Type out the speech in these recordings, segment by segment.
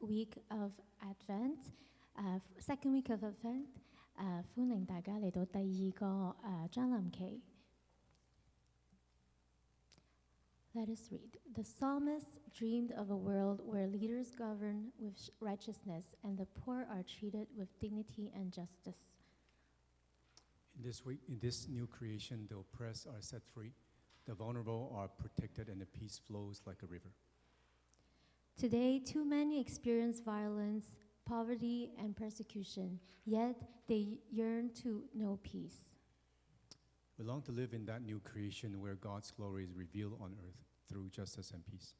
week of Advent, second week of Advent，歡迎大家嚟到第二個將臨期。Let us read. The psalmist dreamed of a world where leaders govern with righteousness and the poor are treated with dignity and justice. In this new creation, the oppressed are set free, the vulnerable are protected, and the peace flows like a river. Today, too many experience violence, poverty, and persecution, yet they yearn to know peace. We long to live in that new creation where God's glory is revealed on earth through justice and peace.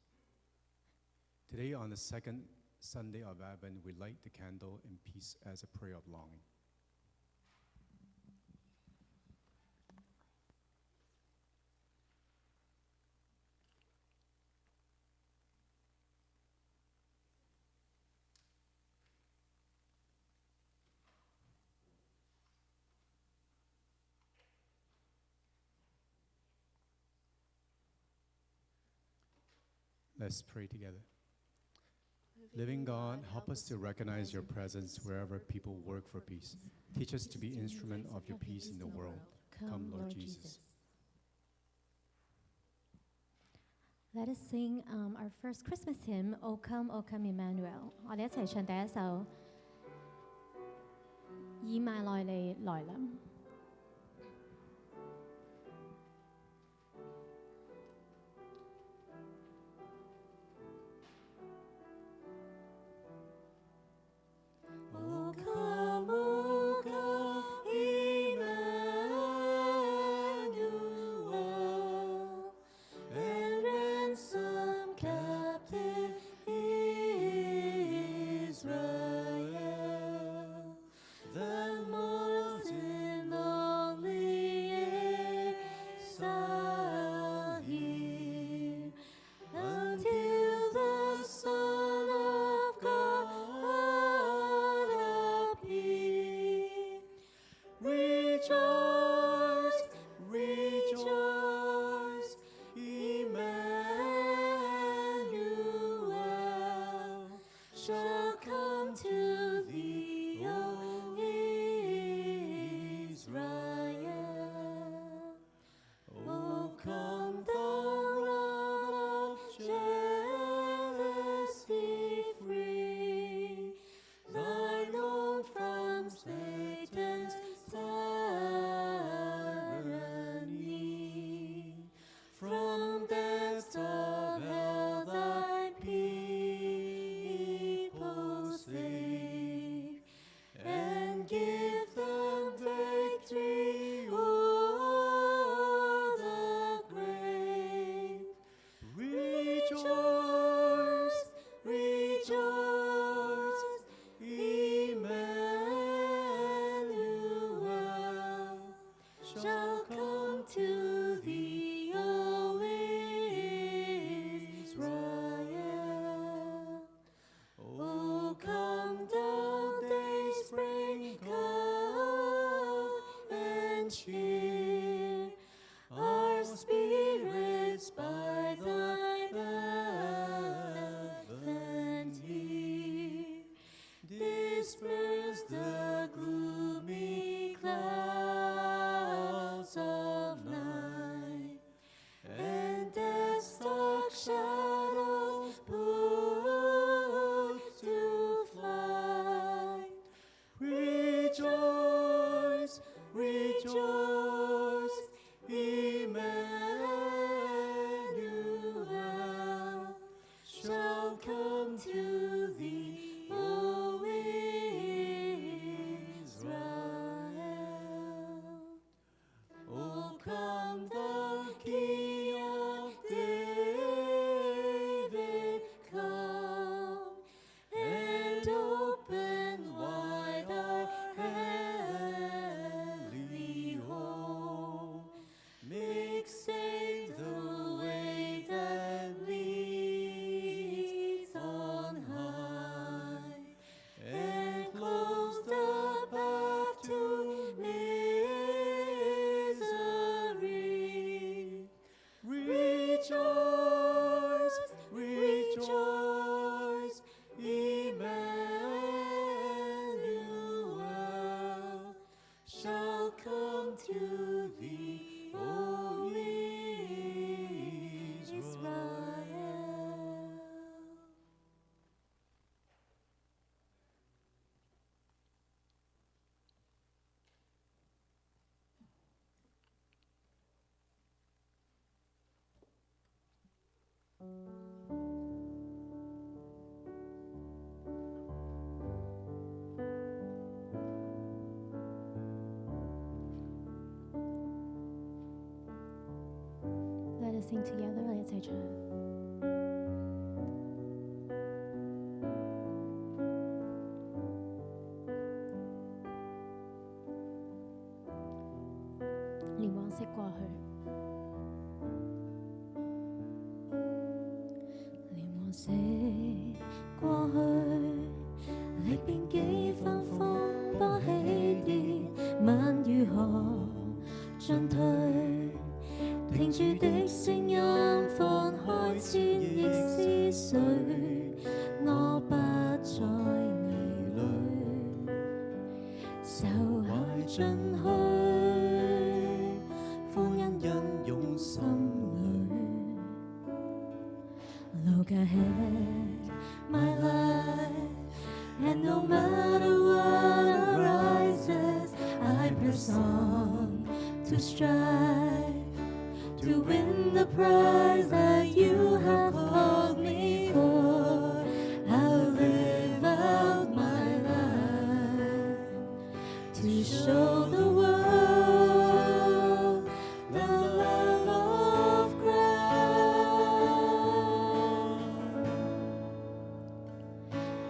Today, on the second Sunday of Advent, we light the candle in peace as a prayer of longing. Let's pray together. Living God, help us to recognize your presence wherever people work for peace. Teach us to be instrument of your peace in the world. Come, Lord Jesus. Let us sing our first Christmas hymn, O Come, O Come, Emmanuel. 我哋一齊唱第一首以馬內利來臨。Rejoice, rejoice. Let us sing together，我哋一齊唱。連往昔過去，連往昔過去，歷遍幾番風波起跌，問如何進退？停住的聲音，放開千億思緒，我不再疑慮，愁懷進去，歡欣欣湧心裏。Look ahead, my life, and no matter what arises, I press on to strive.To win the prize that you have called me for, I'll live out my life to show the world the love of Christ.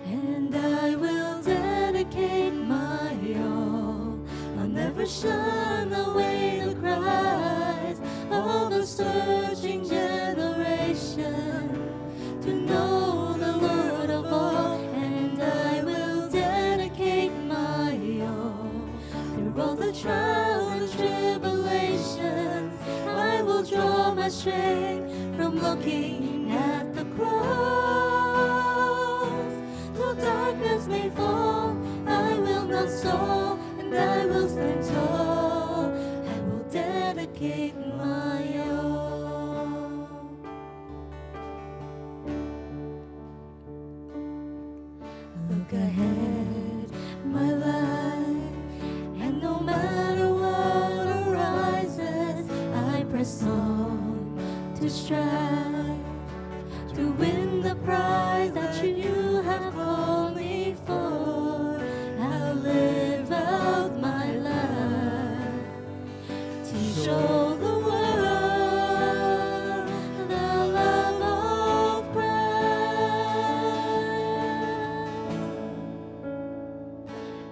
And I will dedicate my all. I'll never shun away the cries.Of a searching generation to know the Lord of all, and I will dedicate my all. Through all the trials and tribulations, I will draw my strength from looking at the cross. Though darkness may fall, I will not stall, and I will stand tall. I will dedicate my all. Look ahead, my life, and no matter what arises, I press on to strive to win the prize that you have called me for. I'll live out my life to show the world the love of Christ.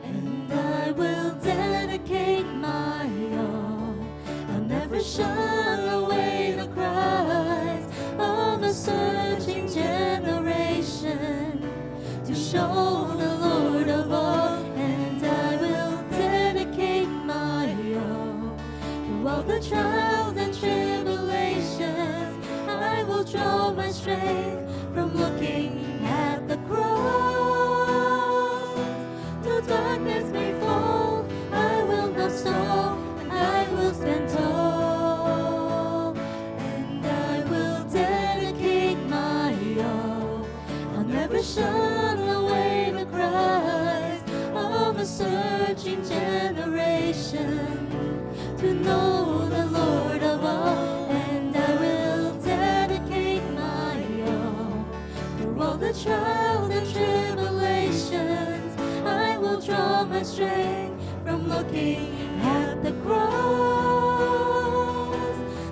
And I will dedicate my all. I'll never shun away the cries of a searching generation to show the Lord of all. And I will dedicate my all. Through all the trials and tribulations, I will draw my strength from looking at the cross. Though darkness may fall, I will not stall, and I will stand tall. And I will dedicate my all. I'll never shun away the cries of a searching generation to know the Lord of all, and I will dedicate my all. Through all the trials and tribulations, I will draw my strength from looking at the cross.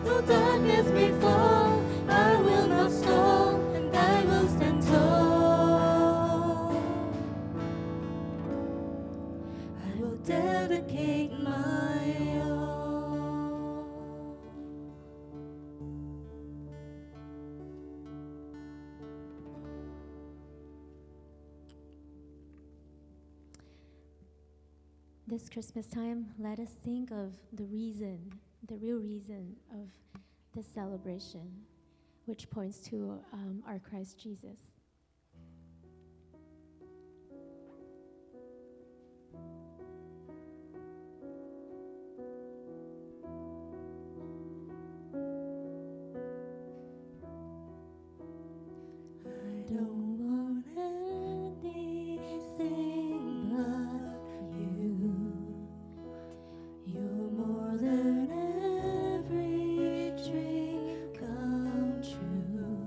Though darkness may fall, I will not stall, and I will stand tall. I will dedicate my all. This Christmas time, let us think of the real reason of this celebration, which points to our Christ Jesus. I don't want anything but you. You're more than every dream come true.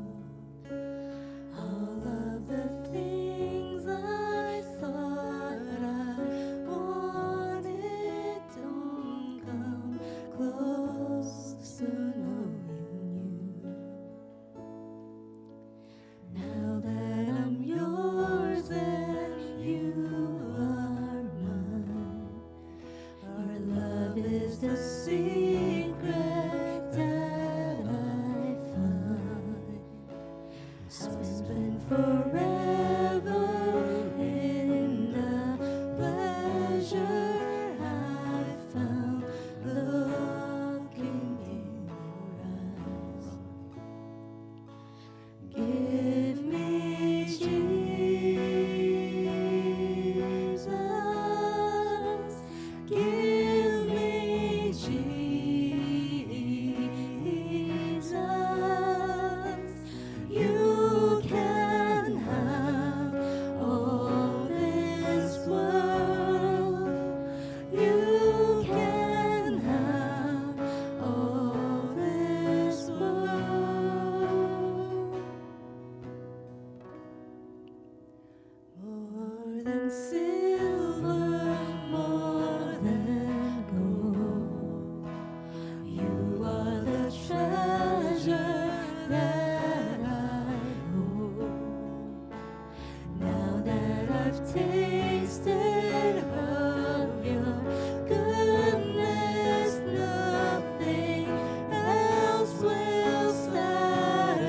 than silver, more than gold. You are the treasure that I hold. Now that I've tasted of your goodness, nothing else will satisfy.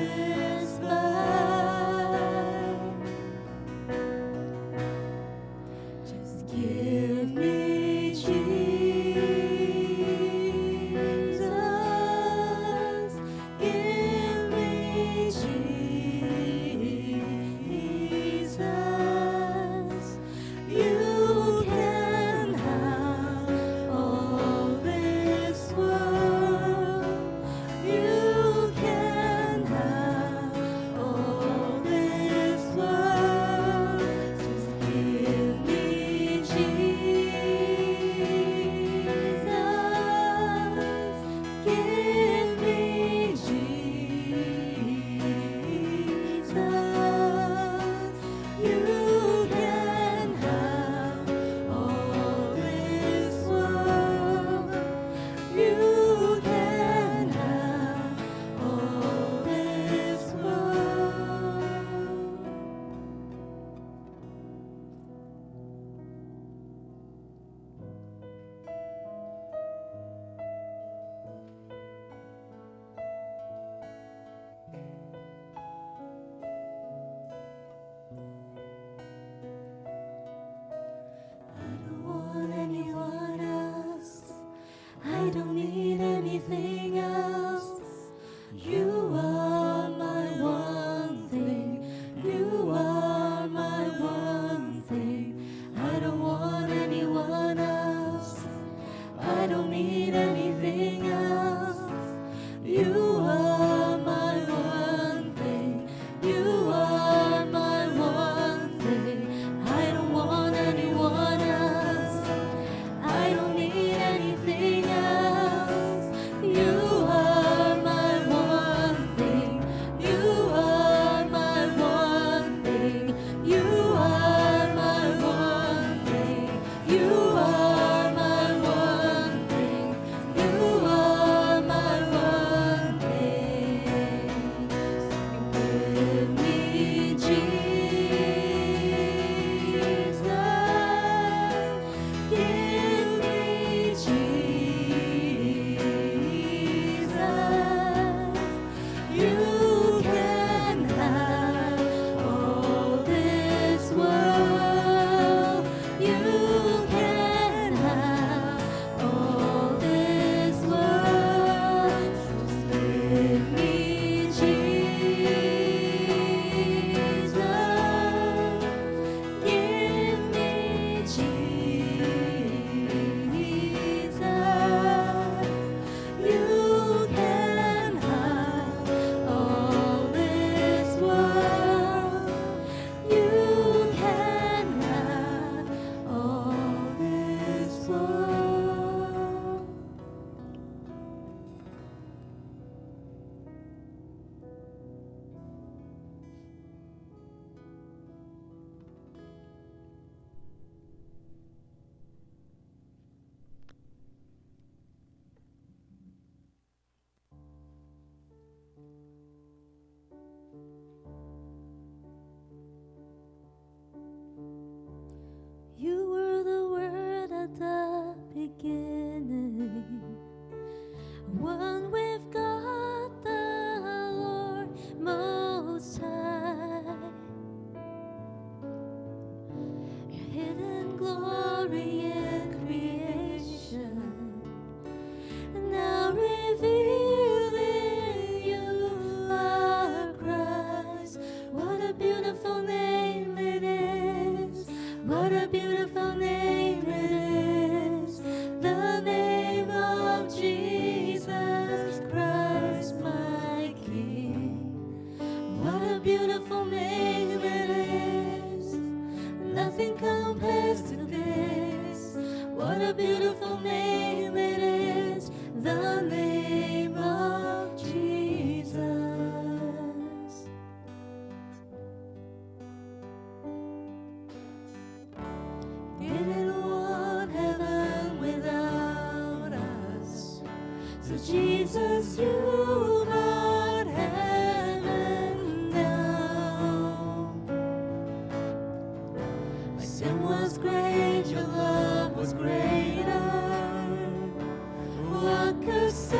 Just give me Jesus, give me Jesus. You can have all this world. You can have all this world. Just give me Jesus. Give me Jesus. You can have all this world. You can have all this world. I don't want anyone else. I don't need anything else. You are my one thing. You are my one thing. I don't want anyone else. I don't need anything else. You are my one thing. You are my one thing. I don't want anyone else. I don't need anything else. You are my one thing. You are my one thing. You are my one thing. You are my one thing. You are my one thing. Give me Jesus. Give me Jesus. You can have all this world. You can have all this world. Just give me Jesus. Give me Jesus. You can have all this world. You can have all this world. You were the Word at the beginning, one with God the Lord Most High. Your hidden glory in creation, now revealed in you are Christ. What a beautiful name it is. What a beautiful name it is. The name of Jesus Christ, my King. What a beautiful name it is. Nothing compares to this. What a beautiful name it is. The name of Jesus. Jesus, you brought heaven down. My sin was great, your love was greater. What could separate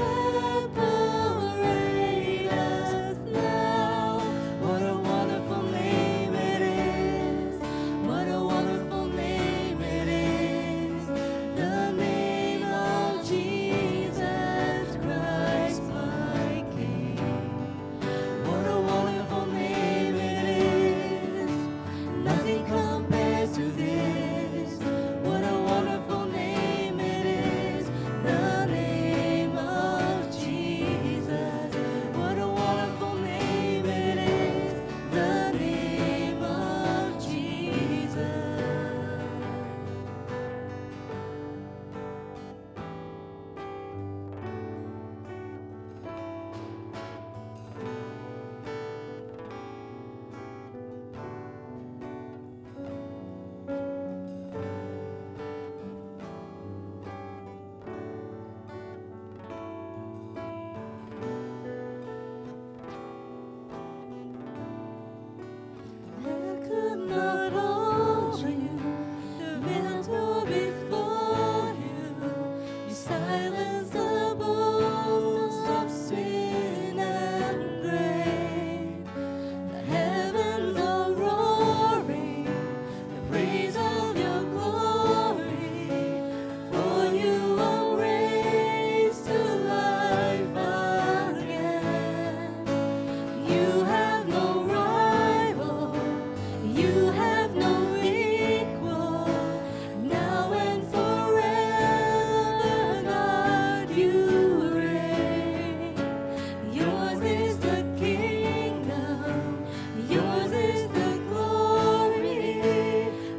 us now? What a wonderful name it is. What a wonderful name it is. The name of Jesus Christ, my King. What a wonderful name it is. Nothing compares to this. What a wonderful name it is. The name of Jesus. What a wonderful name it is. The name of Jesus. I could not hold you, the mantle before you. You silence the boast of sin and grave. The heavens are roaring, the praise of your glory. For you are raised to life again. You have no rival, you have no equal. Now and forever, God, you reign. Yours is the kingdom, yours is the glory,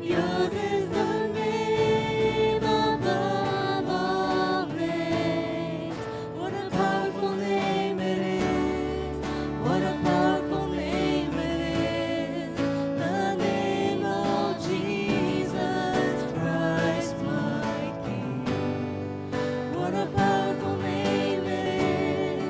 yours is the name above all names. What a powerful name it is. What a powerful name it is. The name of Jesus Christ, my King. What a powerful name it is.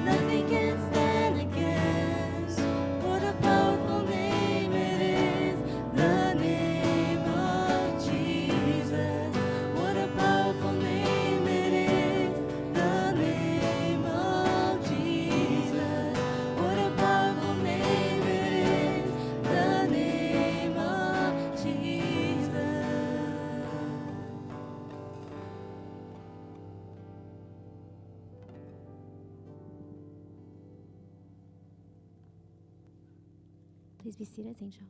Nothing can stand against. What a powerful name it is. The name of Jesus. What a powerful name it is. The name of Jesus. What a powerful name it is. The name of Jesus. Please be seated, St. John.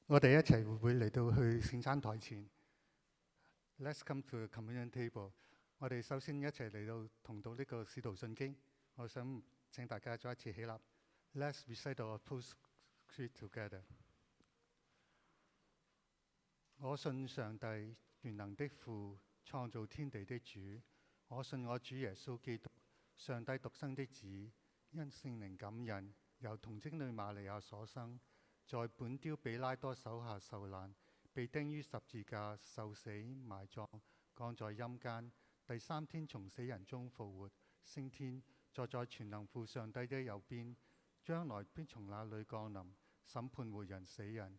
我哋一齊會嚟到去聖餐台前。Let's come to the communion table。我哋首先一齊嚟到同讀呢個使徒信經。我想請大家再一次起立。Let's recite our postscript together。我信上帝全能的父，創造天地的主。我信我主耶穌基督，上帝獨生的子，因聖靈感孕，由童貞女瑪利亞所生。在本丟比拉多手下受難，被釘於十字架，受死埋葬，降在陰間。第三天從死人中復活，升天，坐在全能父上帝的右邊，將來必從那裏降臨，審判活人死人。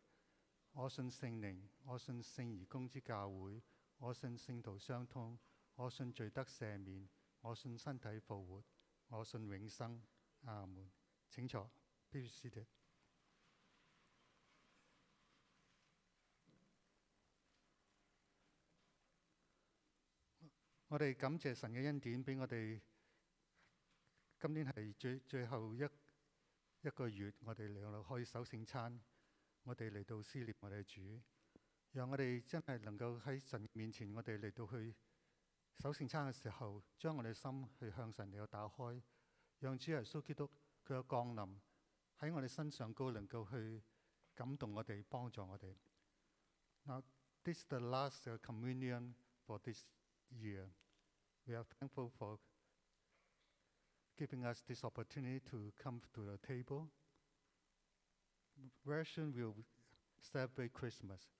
我信聖靈，我信聖而公之教會，我信聖徒相通，我信罪得赦免，我信身體復活，我信永生。阿門。請坐。Be seated。我哋感謝神嘅恩典，俾我哋今年係最後一個月，我哋嚟到可以守聖餐，我哋嚟到思念我哋嘅主，讓我哋真係能夠喺神面前，我哋嚟到去守聖餐嘅時候，將我哋嘅心去向神嚟到打開，讓主耶穌基督佢嘅降臨喺我哋身上高，能夠去感動我哋，幫助我哋。Now, this is the last communion for this year. We are thankful for giving us this opportunity to come to the table. Very soon we'll celebrate Christmas,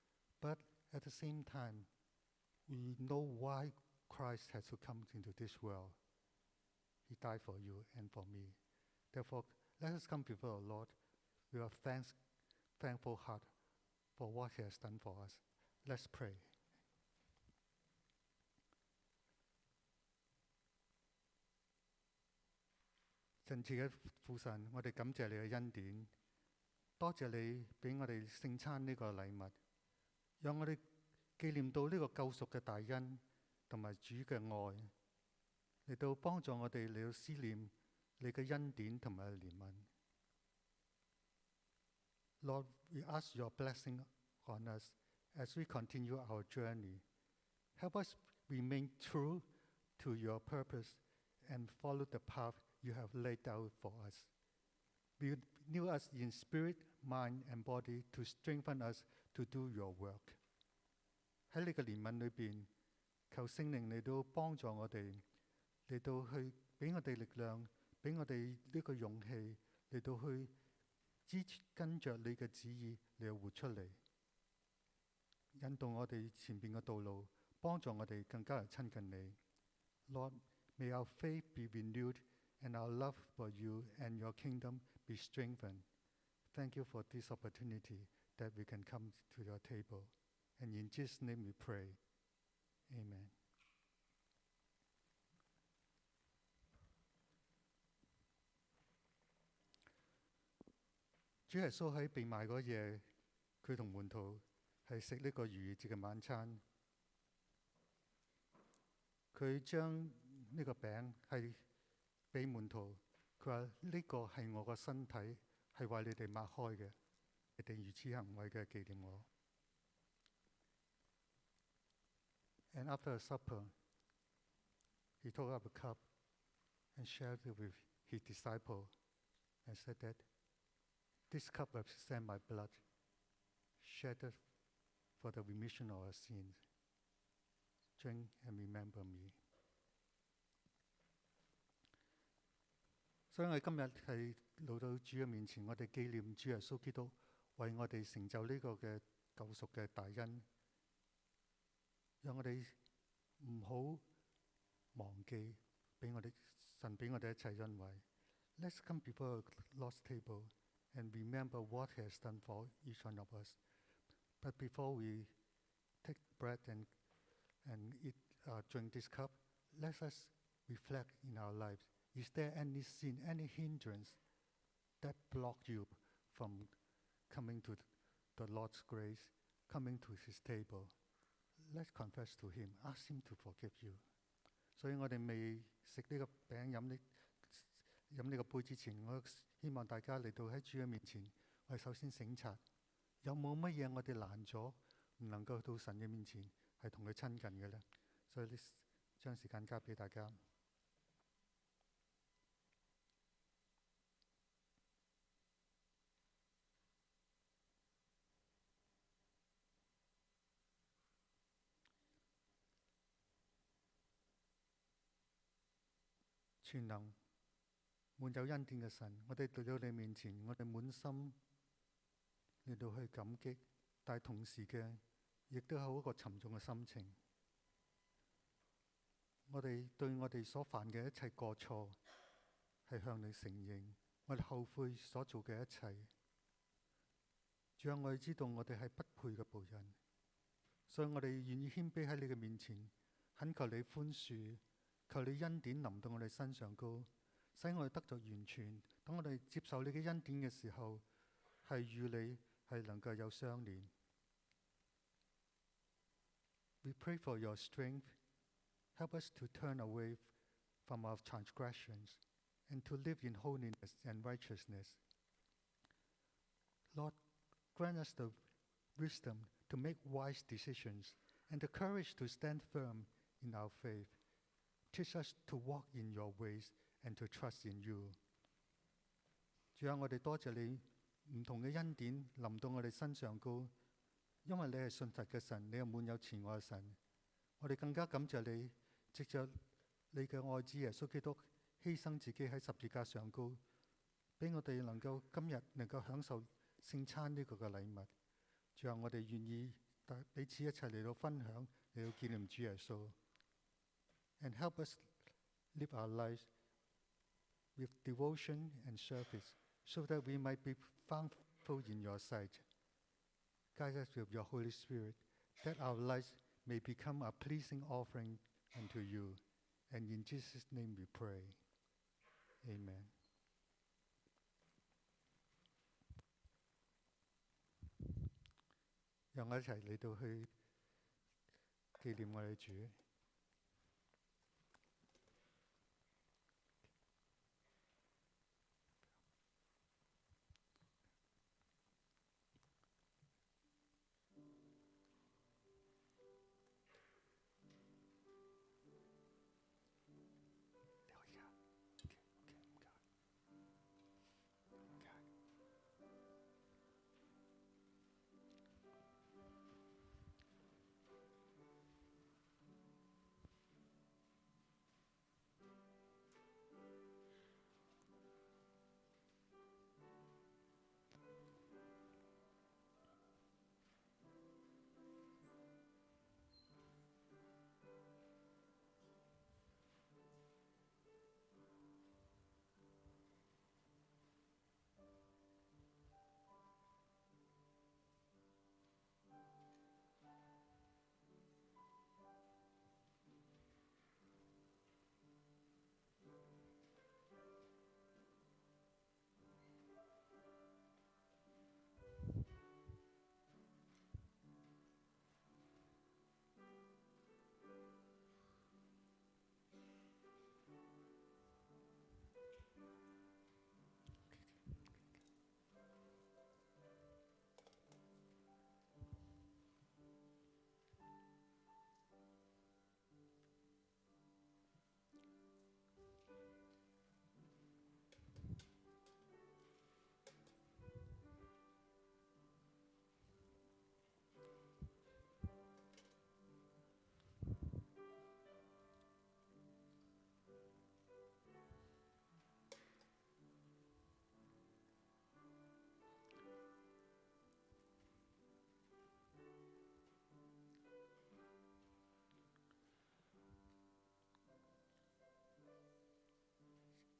but at the same time, we know why Christ has to come into this world. He died for you and for me. Therefore, let us come before the Lord with a thankful heart for what He has done for us. Let's pray. 神賜嘅父神，我哋感謝你嘅恩典，多謝你俾我哋聖餐呢個禮物，讓我哋紀念到呢個救贖嘅大恩同埋主嘅愛，嚟到幫助我哋嚟到思念你嘅恩典同埋憐憫。Lord, we ask your blessing on us as we continue our journey. Help us remain true to your purpose and follow the path you have laid out for us. Renew us in spirit, mind, and body to strengthen us to do your work. 喺你嘅憐憫裏邊，求聖靈嚟到幫助我哋，嚟到去俾我哋力量，俾我哋呢個勇氣，嚟到去跟着你嘅旨意嚟到活出嚟，引導我哋前邊嘅道路，幫助我哋更加嚟親近你。Lord, may our faith be renewed and our love for you and your kingdom be strengthened. Thank you for this opportunity that we can come to your table. And in Jesus' name we pray. Amen. 主耶穌喺被賣嗰夜，佢同門徒係食呢個逾越節嘅晚餐。佢將呢個餅係俾門徒，佢話呢個係我個身體，係為你哋擘開嘅，你哋如此行為嘅紀念我。And after the supper, he took up a cup and shared it with his disciples and said that this cup represents my blood, shed for the remission of our sins. Drink and remember me. 所以我哋今日係嚟到主嘅面前，我哋紀念主耶穌基督為我哋成就呢個嘅救贖嘅大恩，讓我哋唔好忘記神俾我哋一切恩惠。Let's come before the Lord's table and remember what He has done for each one of us. But before we take bread and eat, drink this cup, let us reflect in our lives. Is there any sin, any hindrance that block you from coming to the Lord's grace, coming to His table? Let's confess to Him, ask Him to forgive you. 所以我哋未食呢個餅飲呢個杯之前，我希望大家嚟到喺主嘅面前，我哋首先省察，有冇乜嘢我哋攔咗，唔能夠到神嘅面前係同佢親近嘅呢？所以呢，將時間交俾大家。全能滿有恩典嘅神，我哋嚟到你面前，我哋滿心嚟到去感激，但係同時嘅亦都有一個沉重嘅心情。我哋對我哋所犯嘅一切過錯係向你承認，我哋後悔所做嘅一切。主啊，我哋知道我哋係不配嘅僕人，所以我哋願意謙卑喺你嘅面前，懇求你寬恕。求你恩典臨到我哋身上高，使我哋得着完全。當我哋接受你嘅恩典嘅時候，係與你係能夠有相連。We pray for your strength. Help us to turn away from our transgressions and to live in holiness and righteousness. Lord, grant us the wisdom to make wise decisions and the courage to stand firm in our faith.Teach us to walk in your ways and to trust in you. 主啊，我哋多謝你唔同嘅恩典臨到我哋身上高，因為你係信實嘅神，你係滿有慈愛嘅神。我哋更加感謝你，藉着你嘅愛子耶穌基督犧牲自己喺十字架上高，俾我哋能夠今日能夠享受聖餐呢個嘅禮物。主啊，我哋願意彼此一齊嚟到分享，嚟到紀念主耶穌。And help us live our lives with devotion and service, so that we might be thankful in your sight. Guide us with your Holy Spirit, that our lives may become a pleasing offering unto you. And in Jesus' name we pray. Amen. 讓我一齊嚟到去紀念我哋主。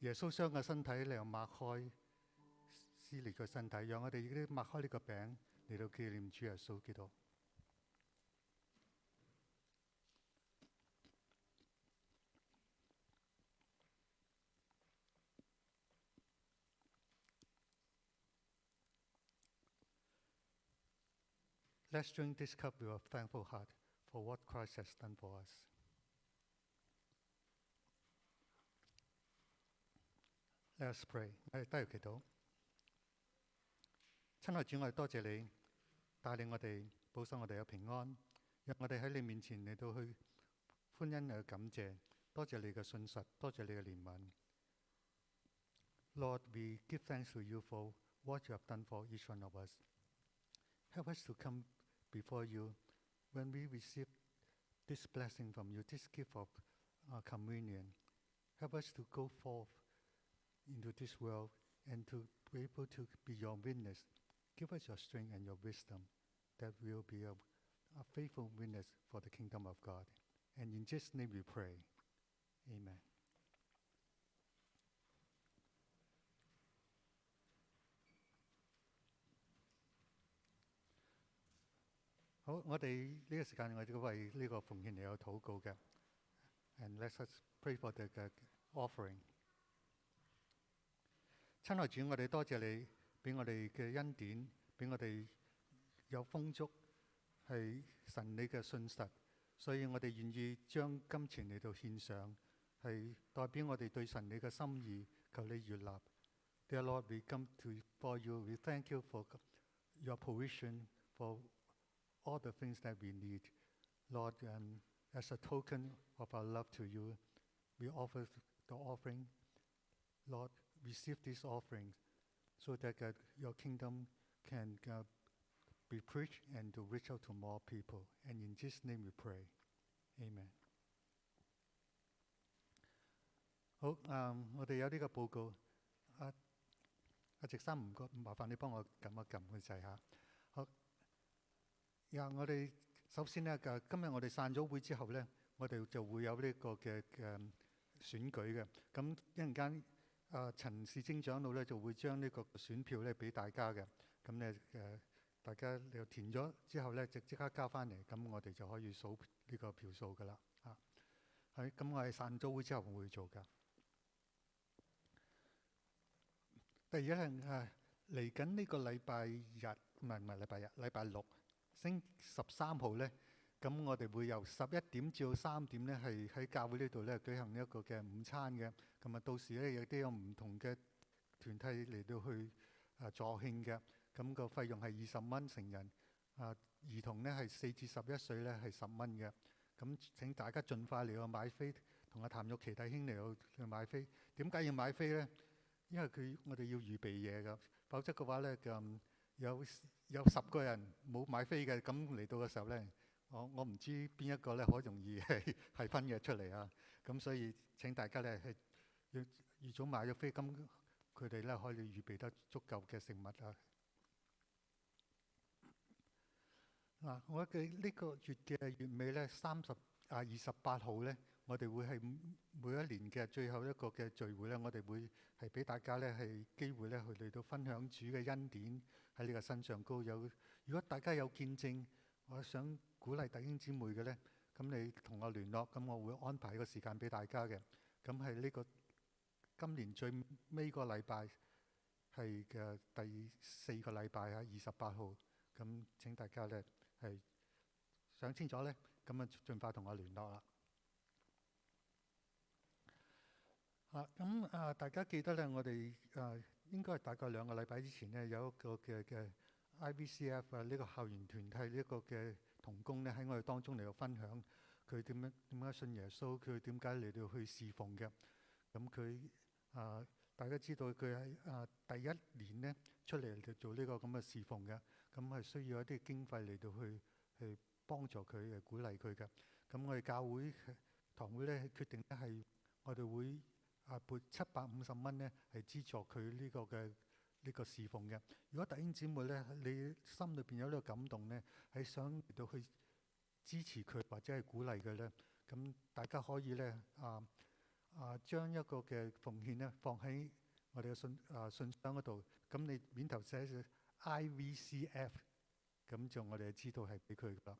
耶穌將個身體嚟擘開，撕裂個身體，讓我哋呢啲擘開呢個餅嚟到紀念主耶穌基督。Let's drink this cup with a thankful heart for what Christ has done for us. Let us pray. 我哋低頭祈禱。親愛主，我哋多謝你帶領我哋，保守我哋有平安，讓我哋喺你面前嚟到去歡欣嚟感謝。多謝你嘅信實，多謝你嘅憐憫。Lord, we give thanks to you for what you have done for each one of us. Help us to come before you when we receive this blessing from you, this gift of communion. Help us to go forth into this world and to be able to be your witness. Give us your strength and your wisdom that we will be a faithful witness for the kingdom of God. And in Jesus' name we pray. Amen. 好，我哋呢個時間我哋為呢個奉獻嚟有禱告嘅。And let us pray for the offering. 親愛主，我哋多謝你俾我哋嘅恩典，俾我哋有豐足，係神你嘅信實，所以我哋願意將金錢嚟到獻上，係代表我哋對神你嘅心意，求你悅納。Dear Lord, we come for you. We thank you for your provision for all the things that we need. Lord, as a token of our love to you, we offer the offering. Lord, receive this offering so that your kingdom can be preached and to reach out to more people. And in Jesus' name we pray. Amen. 好，我哋有呢個報告。阿直生唔該，麻煩你幫我撳一撳個掣嚇。好，我哋首先咧，今日我哋散咗會之後咧，我哋就會有呢個嘅選舉嘅。咁一陣間，陳士晶長老咧就會將呢個選票咧俾大家嘅。咁咧大家你填咗之後咧，即刻交翻嚟，咁我哋就可以數呢個票數噶啦。咁我哋散咗會之後會做噶。第二咧嚟緊呢個禮拜日，唔係禮拜日，禮拜六，星13號咧，咁我哋會由11點至到3點咧，係喺教會呢度咧舉行一個嘅午餐嘅。咁到時咧亦都有唔同嘅團體嚟到去助慶嘅。咁個費用係20蚊成人，兒童咧係4至11歲咧係10蚊嘅。咁請大家盡快嚟到買飛，同阿譚玉琪弟兄嚟到去買飛。點解要買飛咧？因為我哋要預備嘢㗎，否則嘅話咧，有10個人冇買飛嘅，咁嚟到嘅時候咧，我唔知邊一個咧好容易係分嘅出嚟啊。咁所以請大家咧係要預早買咗飛，咁佢哋咧可以預備得足夠嘅食物啊。我嘅呢個月嘅月尾咧28號咧，我哋會係每一年嘅最後一個嘅聚會咧，我哋會係俾大家咧係機會咧去嚟到分享主嘅恩典喺呢個身上高。如果大家有見證，我想鼓勵弟兄姊妹嘅咧，咁你同我聯絡，咁我會安排個時間俾大家嘅。咁係呢個今年最尾個禮拜係嘅第4個禮拜28號，咁請大家咧係想清楚咧，咁啊盡快同我聯絡啦。大家記得咧，我哋應該係大概2個禮拜之前咧，有一個嘅 IVCF 呢個校園團體呢個嘅同工咧喺我哋當中嚟到分享佢點解信耶穌，佢點解嚟到去侍奉嘅。咁佢大家知道佢喺第一年咧出嚟就做呢個咁嘅侍奉嘅，咁係需要一啲經費嚟到去幫助佢鼓勵佢嘅。咁我哋教會堂會咧決定咧係我哋會撥750蚊咧係資助佢呢個嘅呢個侍奉嘅。如果弟兄姊妹咧你心裏邊有呢個感動咧，係想嚟到去支持佢或者係鼓勵佢咧，咁大家可以咧將一個嘅奉獻咧放喺我哋嘅信箱嗰度，咁你面頭寫住 IVCF， 咁就我哋就知道係俾佢啦。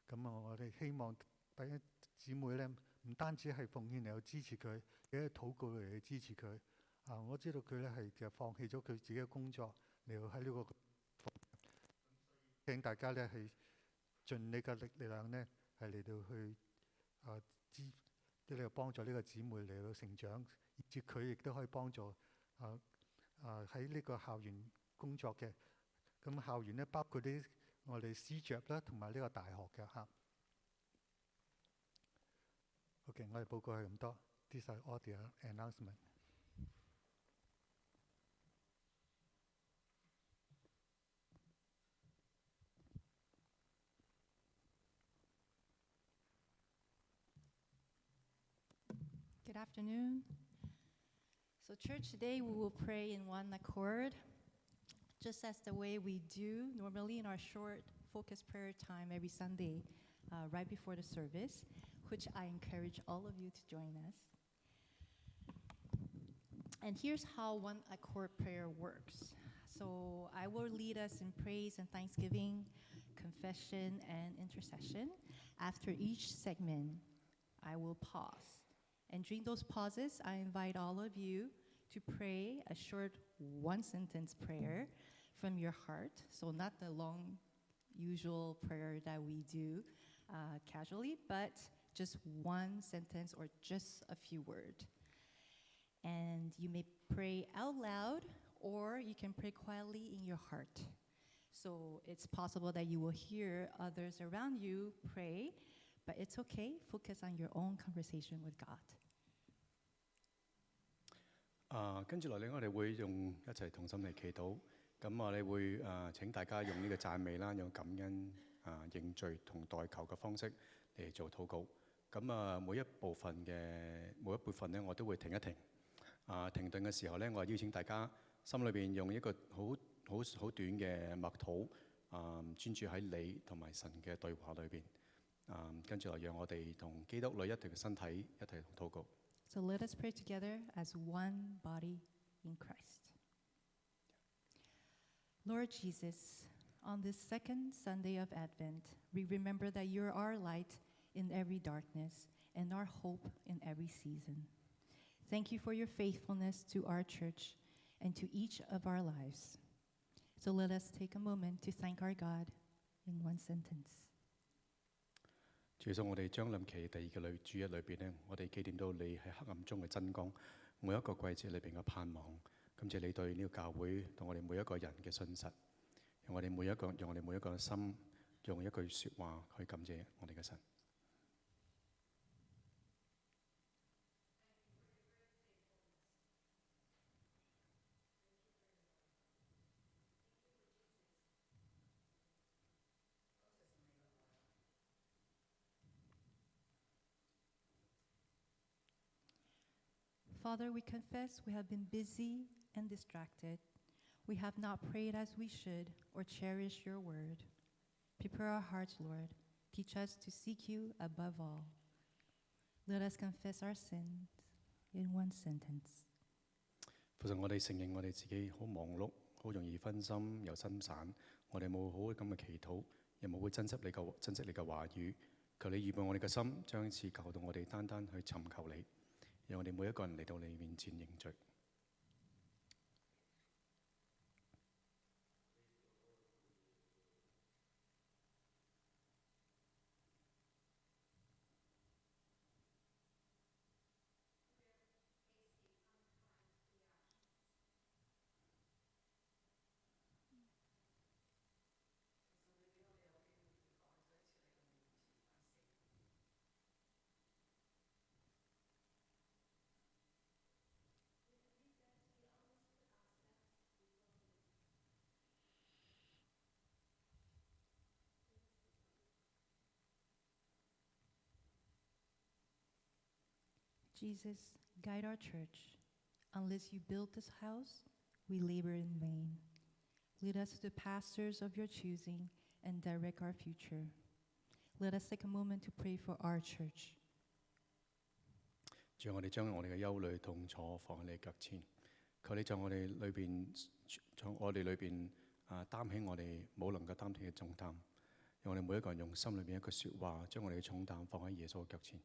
咁我哋希望弟兄姊妹咧唔單止係奉獻嚟到支持佢，亦都禱告嚟去支持佢。我知道佢咧係其實放棄咗佢自己嘅工作嚟到喺呢個，請大家咧係盡你嘅力量咧係嚟到去即係幫助呢個姊妹嚟到成長，以至佢亦都可以幫助喺呢個校園工作嘅。咁校園咧包括啲我哋師爵啦，同埋呢個大學嘅嚇。OK， 我哋報告係咁多。These are all the announcement. Good afternoon. So church, today we will pray in one accord, just as the way we do normally in our short focus prayer time every Sunday right before the service, which I encourage all of you to join us. And here's how one accord prayer works. So I will lead us in praise and thanksgiving, confession and intercession. After each segment, I will pause. And during those pauses, I invite all of you to pray a short one-sentence prayer from your heart. So not the long, usual prayer that we do casually, but just one sentence or just a few words. And you may pray out loud, or you can pray quietly in your heart. So it's possible that you will hear others around you pray, but it's okay. Focus on your own conversation with God. 跟住落嚟，我哋會一齊同心嚟祈禱。咁我哋會請大家用呢個讚美啦，用感恩、認罪同代求嘅方式嚟做禱告。咁每一部分呢，我都會停一停。停頓嘅時候呢，我邀請大家心裏邊用一個好短嘅默禱，專注喺你同埋神嘅對話裏邊。跟住來，讓我哋同基督裏一條嘅身體一齊禱告。So let us pray together as one body in Christ. Lord Jesus, on this second Sunday of Advent, we remember that you're our light in every darkness and our hope in every season. Thank you for your faithfulness to our church and to each of our lives. So let us take a moment to thank our God in one sentence. 主耶穌，我哋將臨期第二個主日裏邊呢，我哋紀念到你喺黑暗中嘅真光，每一個季節裏邊嘅盼望。感謝你對呢個教會同我哋每一個人嘅信實，用我哋每一個嘅心，用一句説話去感謝我哋嘅神。Father, we confess we have been busy and distracted. We have not prayed as we should or cherished your word. Prepare our hearts, Lord. Teach us to seek you above all. Let us confess our sins in one sentence. 父神，我哋承認我哋自己好忙碌，好容易分心又心散，我哋冇好好咁嘅祈禱，又冇會珍惜你嘅話語。求你預備我哋嘅心，將次教導我哋單單去尋求你，讓我哋每一個人嚟到你面前認罪。Jesus, guide our church. Unless you build this house, we labor in vain. Lead us to the pastors of your choosing and direct our future. Let us take a moment to pray for our church. 主，我哋將我哋嘅憂慮痛楚放喺你腳前，求你在我哋裏邊擔起我哋冇能夠擔起嘅重擔，讓我哋每一個人用心裏邊一句説話，將我哋嘅重擔放喺耶穌嘅腳前。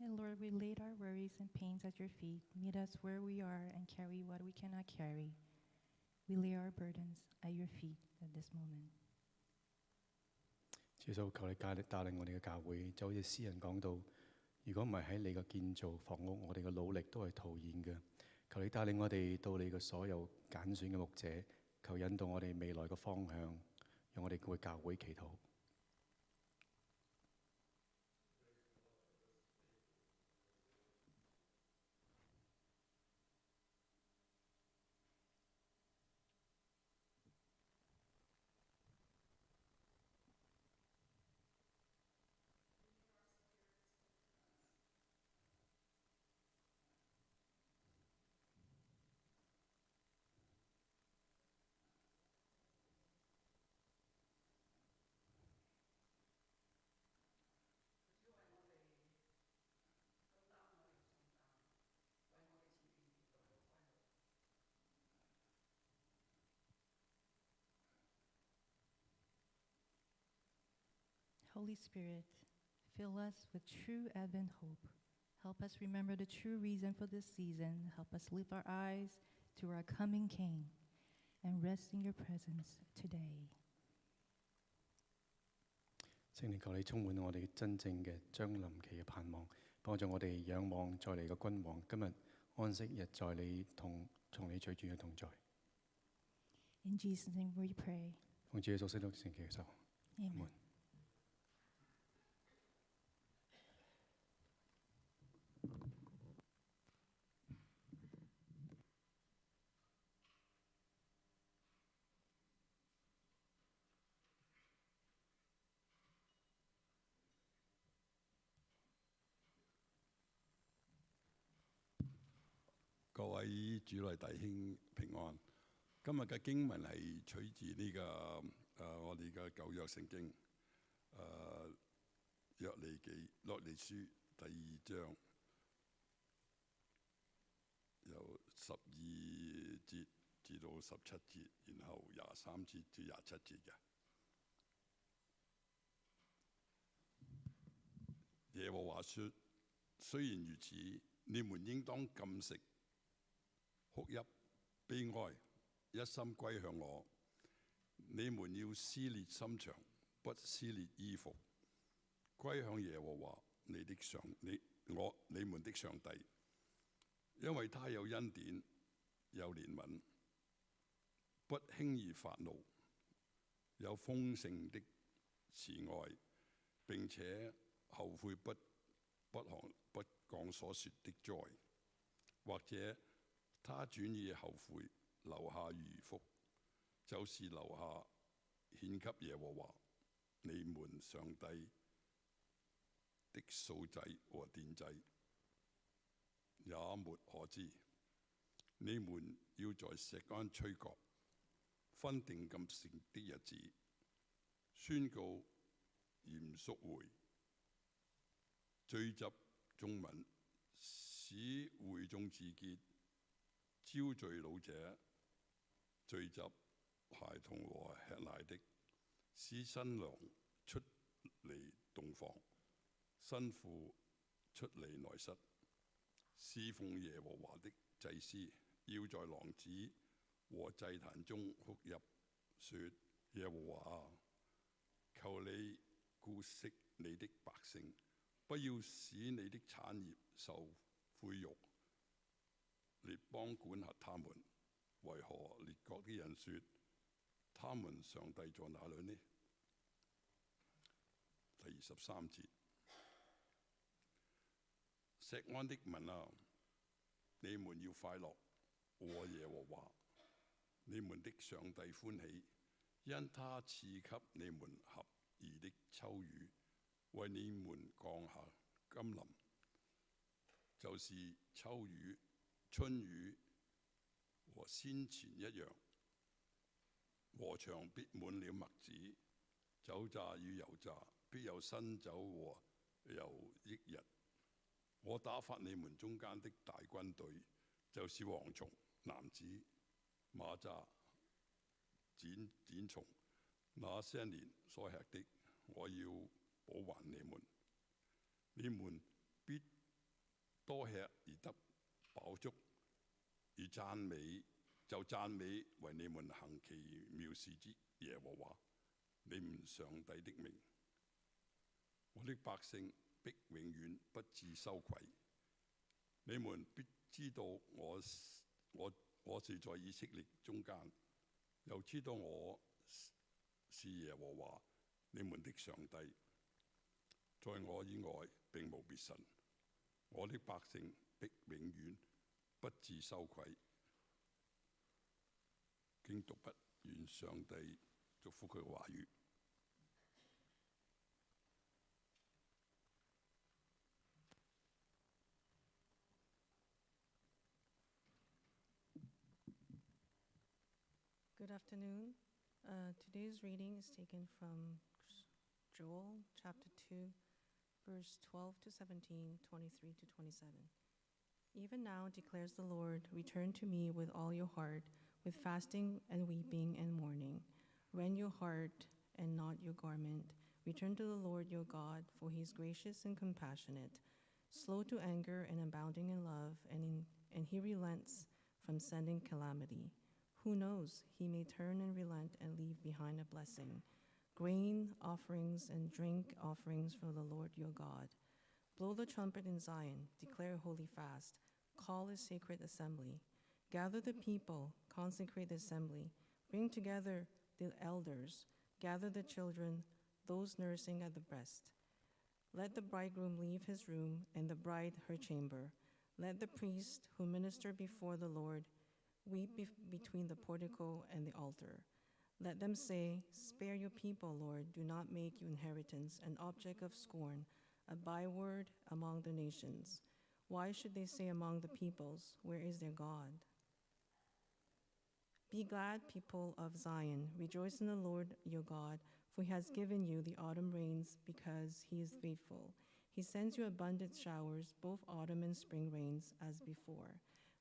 And Lord, we laid our worries and pains at your feet. Meet us where we are and carry what we cannot carry. We lay our burdens at your feet at this moment. 主耶穌，求你帶領我哋嘅教會，就好似詩人講到，如果唔係喺你嘅建造房屋，我哋嘅努力都係徒然嘅。求你帶領我哋到你嘅所有揀選嘅牧者，求引導我哋未來嘅方向，讓我哋為教會祈禱。Holy Spirit, fill us with true Advent hope. Help us remember the true reason for this season. Help us lift our eyes to our coming King and rest in your presence today. 聖靈求你充滿我哋真正嘅將臨期嘅盼望，幫助我哋仰望再嚟嘅君王。今日安息日在你從你取轉嘅同在。 In Jesus' name we pray. 奉主耶穌基督聖潔嘅手。 Amen. 各位主內弟兄平安。今日嘅經文係取自呢、我哋嘅舊約聖經約尼書第2章，由12節至到17節，然後23節至27節嘅。耶和華說：雖然如此，你們應當禁食、哭泣、悲哀，一心歸向我。你們要撕裂心腸，不撕裂衣服，歸向耶和華你們的上帝，因為他有恩典，有憐憫，不輕易發怒，有豐盛的慈愛，並且後悔不講所說的災，或者他轉意後悔，留下餘福，就是留下獻給耶和華你們上帝的素祭和奠祭，也沒可知。你們要在錫安吹角，分定禁食的日子，宣告嚴肅會，聚集眾民，使會眾自潔，招聚老者，聚集孩童和吃奶的，使新郎出離洞房，新婦出離內室。侍奉耶和華的祭司要在廊子和祭壇中哭泣，說：耶和華啊，求你顧惜你的百姓，不要使你的產業受侮辱。列邦管轄他們，為何列國的人說他們上帝在哪裏呢？第23節，錫安的民啊，你們要快樂，和耶和華你們的上帝歡喜，因他賜給你們合宜的秋雨，為你們降下甘霖，就是秋雨、春雨和先前一樣。禾場必滿了麥子，酒榨與油榨必有新酒和油益日。我打發你們中間的大軍隊，就是蝗蟲、蝻子、螞蚱、剪蟲，那些年所吃的，我要補還你們。你們必多吃而得飽足，而讚美為你們行奇妙事之耶和華你們上帝的名。我的百姓必永遠不致羞愧。你們必知道我是在以色列中間，又知道我是耶和華你們的上帝。在我以外並無別神。我的百姓必永遠不致羞愧。經讀畢，願上帝祝福佢嘅話語。Good afternoon. Today's reading is taken from Joel chapter 2, verse 12 to 17, 23 to 27. Even now, declares the Lord, return to me with all your heart, with fasting and weeping and mourning. Rend your heart and not your garment. Return to the Lord your God, for he is gracious and compassionate, slow to anger and abounding in love, and he relents from sending calamity. Who knows? He may turn and relent and leave behind a blessing, grain offerings and drink offerings for the Lord your God. Blow the trumpet in Zion, declare a holy fast, call a sacred assembly. Gather the people, consecrate the assembly, bring together the elders, gather the children, those nursing at the breast. Let the bridegroom leave his room and the bride her chamber. Let the priests who minister before the Lord weep between the portico and the altar. Let them say, spare your people, Lord, do not make your inheritance an object of scorn, a byword among the nations. Why should they say among the peoples, where is their God? Be glad, people of Zion, rejoice in the Lord your God, for he has given you the autumn rains because he is faithful. He sends you abundant showers, both autumn and spring rains, as before.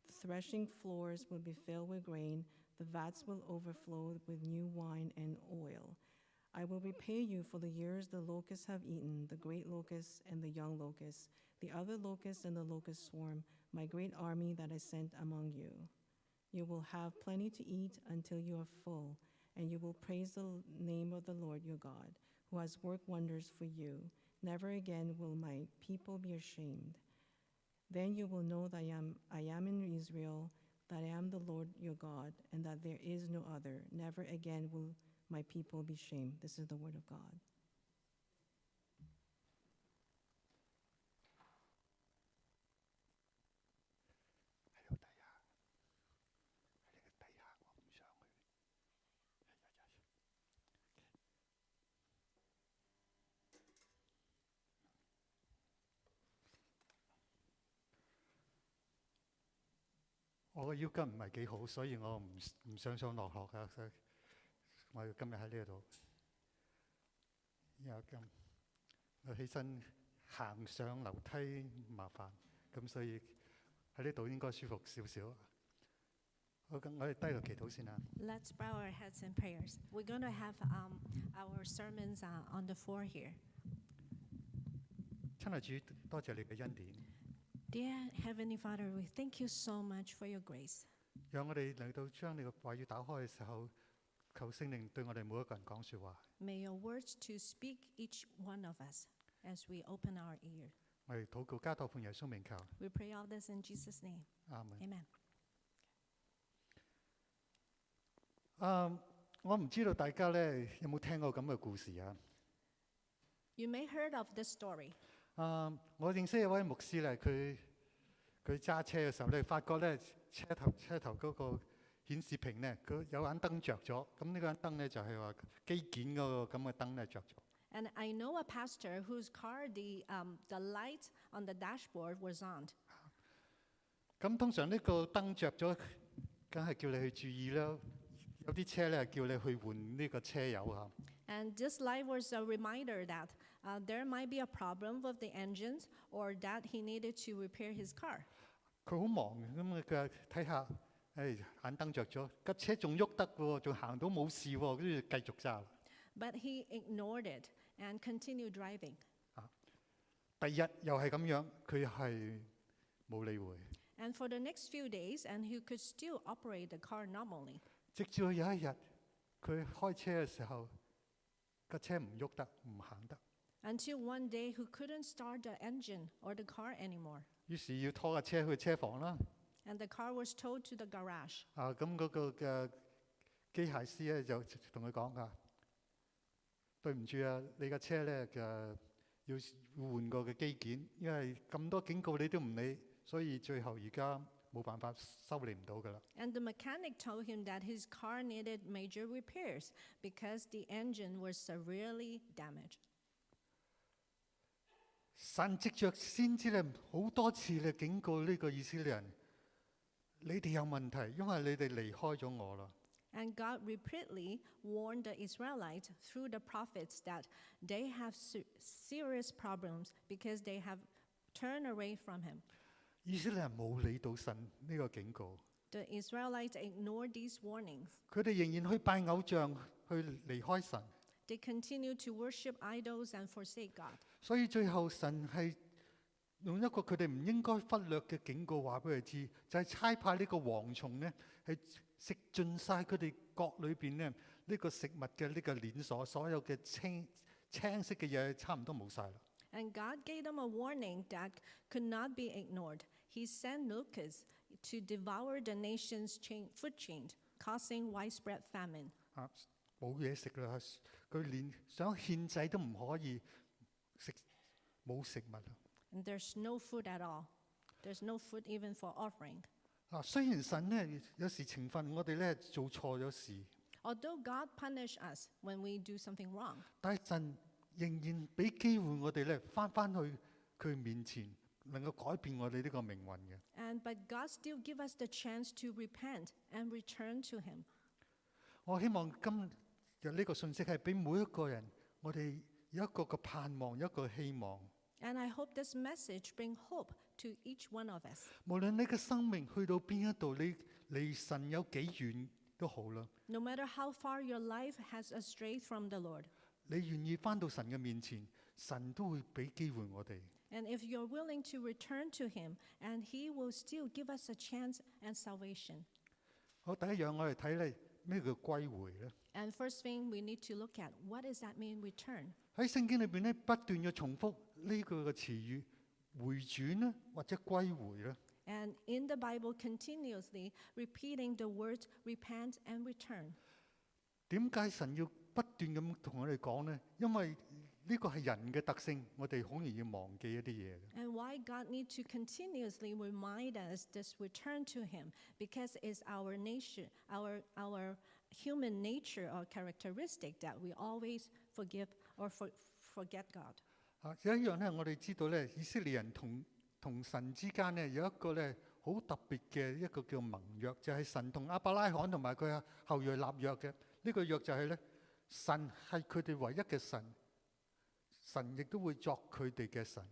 The threshing floors will be filled with grain, the vats will overflow with new wine and oil. I will repay you for the years the locusts have eaten, the great locust and the young locust, the other locust and the locust swarm, my great army that I sent among you. You will have plenty to eat until you are full, and you will praise the name of the Lord your God, who has worked wonders for you. Never again will my people be ashamed. Then you will know that I am in Israel, that I am the Lord your God, and that there is no other. Never again will my people be shamed. This is the word of God.我個腰筋唔係幾好，所以我唔想上落學啊，所以我今日喺呢度。我起身行上樓梯麻煩，咁所以喺呢度應該舒服少少。好，咁我哋低頭祈禱先啦。 Let's bow our heads in prayers. We're going to have our sermons on the floor here. 親愛主，多謝你嘅恩典， Dear Heavenly Father, we thank you so much for your grace. 讓我哋嚟到將你嘅話語打開嘅時候，求聖靈對我哋每一個人講説話。 May your words to speak each one of us as we open our ear. 我哋禱告，加託奉耶穌名求， We pray all this in Jesus' name. 阿門。 Amen. 我唔知道大家咧有冇聽過咁嘅故事啊？ You may heard of this story. 我認識一位牧師咧，佢揸車嘅時候咧，發覺咧車頭嗰個顯示屏咧，佢有盞燈着咗。咁呢個盞燈咧就係話機件嗰個咁嘅燈咧着咗。 And I know a pastor whose car the light on the dashboard was on. 咁通常呢個燈着咗，梗係叫你去注意啦。有啲車咧叫你去換呢個車油嚇。 And this light was a reminder that there might be a problem with the engines or that he needed to repair his car. 佢好忙嘅，咁佢睇下，眼燈着咗，架車仲喐得喎，仲行到冇事喎，跟住繼續揸。 But he ignored it and continued driving. 第二日又係咁樣，佢係冇理會。 And for the next few days, and he could still operate the car normally. 直至到有一日，佢開車嘅時候，架車唔喐得，唔行得。 Until one day he couldn't start the engine or the car anymore. 於是要拖架車去車房啦。 And the car was towed to the garage. 咁嗰個嘅機械師咧就同佢講㗎，對唔住啊，你架車咧要換過嘅機件，因為咁多警告你都唔理，所以最後而家冇辦法修理唔到㗎啦。 And the mechanic told him that his car needed major repairs because the engine was severely damaged. 神藉着先知咧好多次咧警告呢個以色列人，你哋有問題，因為你哋離開咗我啦。 And God repeatedly warned the Israelites through the prophets that they have serious problems because they have turned away from him. 以色列人冇理到神呢個警告， The Israelites ignored these warnings. 佢哋仍然去拜偶像，去離開神。they continue to worship idols and forsake God. 所以最後神係用一個佢哋唔應該忽略嘅警告話俾佢知，就係差派呢個蝗蟲呢，係食盡晒佢哋國裏邊呢個食物嘅呢個鏈鎖，所有嘅青色嘅嘢差唔多冇晒啦。And God gave them a warning that could not be ignored. He sent locusts to devour the nation's food chain, causing widespread famine. 冇嘢食啦，佢連想獻祭都唔可以食，冇食物啦。And there's no food at all. There's no food even for offering. 雖然神呢有時懲罰我哋呢做錯咗事， Although God punishes us when we do something wrong, 但係神仍然俾機會我哋呢翻去佢面前，能夠改變我哋呢個命運嘅。but God still gives us the chance to repent and return to Him. 我希望今日呢個信息係俾每一個人，我哋有一個嘅盼望，有一個希望。And I hope this message brings hope to each one of us. 無論你嘅生命去到邊一度，你離神有幾遠都好啦。No matter how far your life has strayed from the Lord, 你願意翻到神嘅面前，神都會俾機會我哋。and if you're willing to return to Him, and He will still give us a chance and salvation. 好，第一樣我哋睇咧咩叫歸回咧？ And first thing we need to look at, what does that mean, return? 喺聖經裏邊咧不斷嘅重複呢個嘅詞語，回轉咧或者歸回咧。And in the Bible, continuously repeating the words repent and return. 點解神要不斷咁同我哋講呢？因為呢個係人嘅特性，我哋好容易忘記一啲嘢。 And why God needs to continuously remind us this return to Him? Because it's our nature, our human nature or characteristic that we always forgive or forget God. 有一樣咧，我哋知道咧，以色列人同神之間咧有一個咧好特別嘅一個叫盟約，就係神同亞伯拉罕同埋佢後裔立約嘅。呢個約就係咧，神係佢哋唯一嘅神，神亦都會作佢哋嘅神。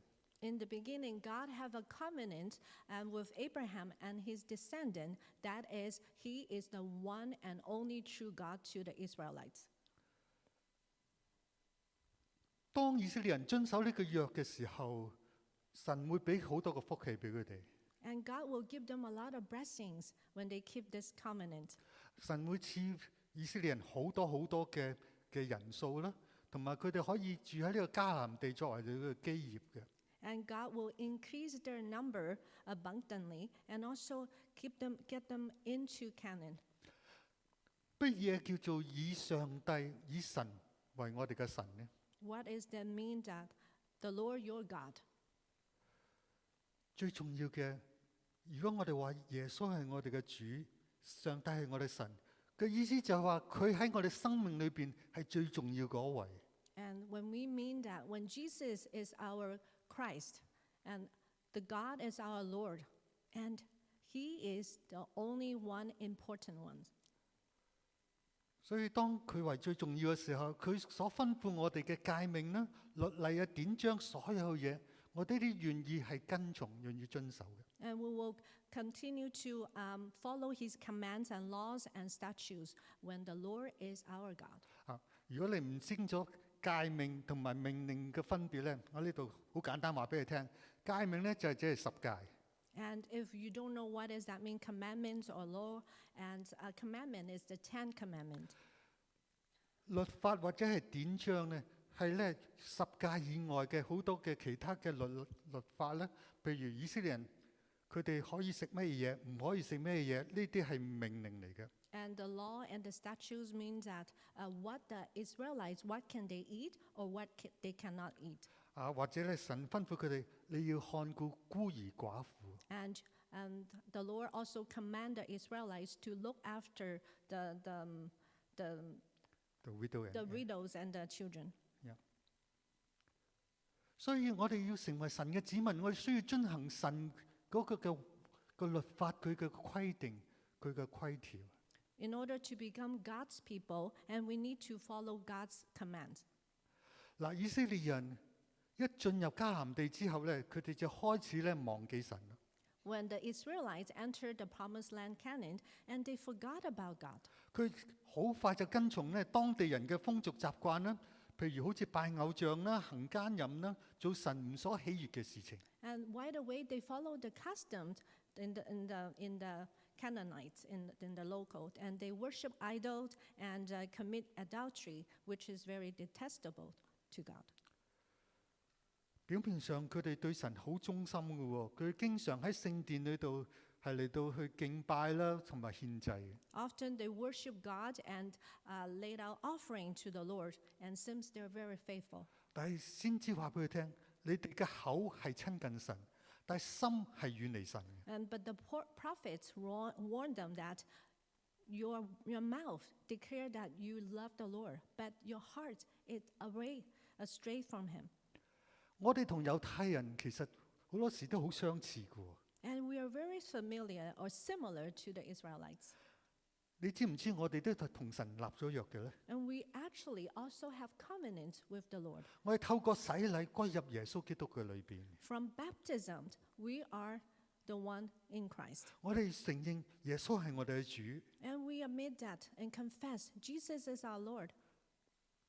In the beginning, God have a covenant with Abraham and his descendant. That is, He is the one and only true God to the Israelites. 當以色列人遵守呢個約嘅時候，神會俾好多個福氣俾佢哋。And God will give them a lot of blessings when they keep this covenant. 神會賜以色列人好多嘅人數啦，同埋佢哋可以住喺呢個迦南地作為佢嘅基業嘅。And God will increase their number abundantly and also get them into Canaan. 乜嘢叫做以上帝、以神為我哋嘅神呢？ What is that mean that the Lord your God? 最重要嘅，如果我哋話耶穌係我哋嘅主，上帝係我哋神嘅意思，就係話佢喺我哋生命裏邊係最重要嗰位。And when we mean that, when Jesus is our Christ, and the God is our Lord, and He is the only one important one. 所以當佢為最重要嘅時候，佢所吩咐我哋嘅誡命啦、律例啊、典章，所有嘢，我哋都願意係跟從、願意遵守嘅。And we will continue to follow His commands and laws and statutes when the Lord is our God. 如果你唔清楚誡命同埋命令嘅分別咧，我呢度好簡單話俾你聽，誡命咧就係即係十誡。And if you don't know what does that mean, commandments or law, and a commandment is the 10 Commandments. 律法或者係典章咧，係咧十誡以外嘅好多嘅其他嘅律法咧，譬如以色列人佢哋可以食乜嘢，唔可以食乜嘢，呢啲係命令嚟嘅。And the law and the statutes mean that what the Israelites, what can they eat or what they cannot eat. 或者咧神吩咐佢哋，你要看顧孤兒寡婦。And the Lord also command the Israelites to look after the widows and the children. 所以我哋要成為神嘅子民，我哋需要遵行神嗰個律法，佢嘅規定，佢嘅規條。In order to become God's people, and we need to follow God's commands. 嗱，以色列人一進入迦南地之後咧，佢哋就開始咧忘記神啦。when the Israelites entered the promised land Canaan and they forgot about God. 佢好快就跟從咧當地人嘅風俗習慣啦，譬如好似拜偶像啦、行奸淫啦，做神唔所喜悅嘅事情。 And right away they followed the customs in the Canaanites, in the local, and they worship idols and commit adultery, which is very detestable to God. 表面上佢哋對神好忠心嘅喎，佢經常喺聖殿裏度係嚟到去敬拜啦，同埋獻祭嘅。 Often they worship God and laid out offering to the Lord, and seems they're very faithful. 但係先知話俾佢聽，你哋嘅口係親近神，但係心係遠離神嘅。 But the prophets warned them that your mouth declared that you love the Lord, but your heart is astray from Him. 我哋同猶太人其實好多時都好相似嘅喎。 And we are very familiar or similar to the Israelites. 你知唔知我哋都同神立咗約嘅咧？ And we actually also have covenant with the Lord. 我哋透過洗禮歸入耶穌基督嘅裏邊。 From baptism, we are the one in Christ. 我哋承認耶穌係我哋嘅主， And we admit that and confess Jesus is our Lord.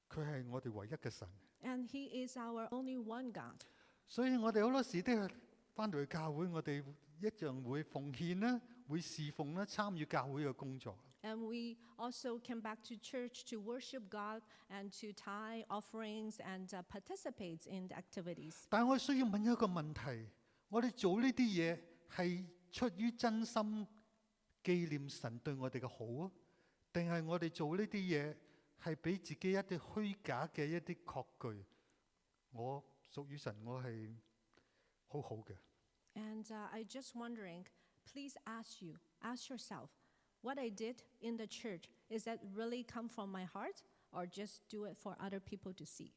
佢係我哋唯一嘅神。 And He is our only one God. 所以我哋好多時都係翻到去教會，我哋一樣會奉獻啦，會侍奉啦，參與教會嘅工作。 And we also came back to church to worship God and to tithe offerings and participate in the activities. 但係我需要問一個問題：我哋做呢啲嘢係出於真心紀念神對我哋嘅好啊，定係我哋做呢啲嘢係俾自己一啲虛假嘅一啲確據？我屬於神，我係好好嘅。 And I just wondering, please ask yourself, what I did in the church, is that really come from my heart or just do it for other people to see?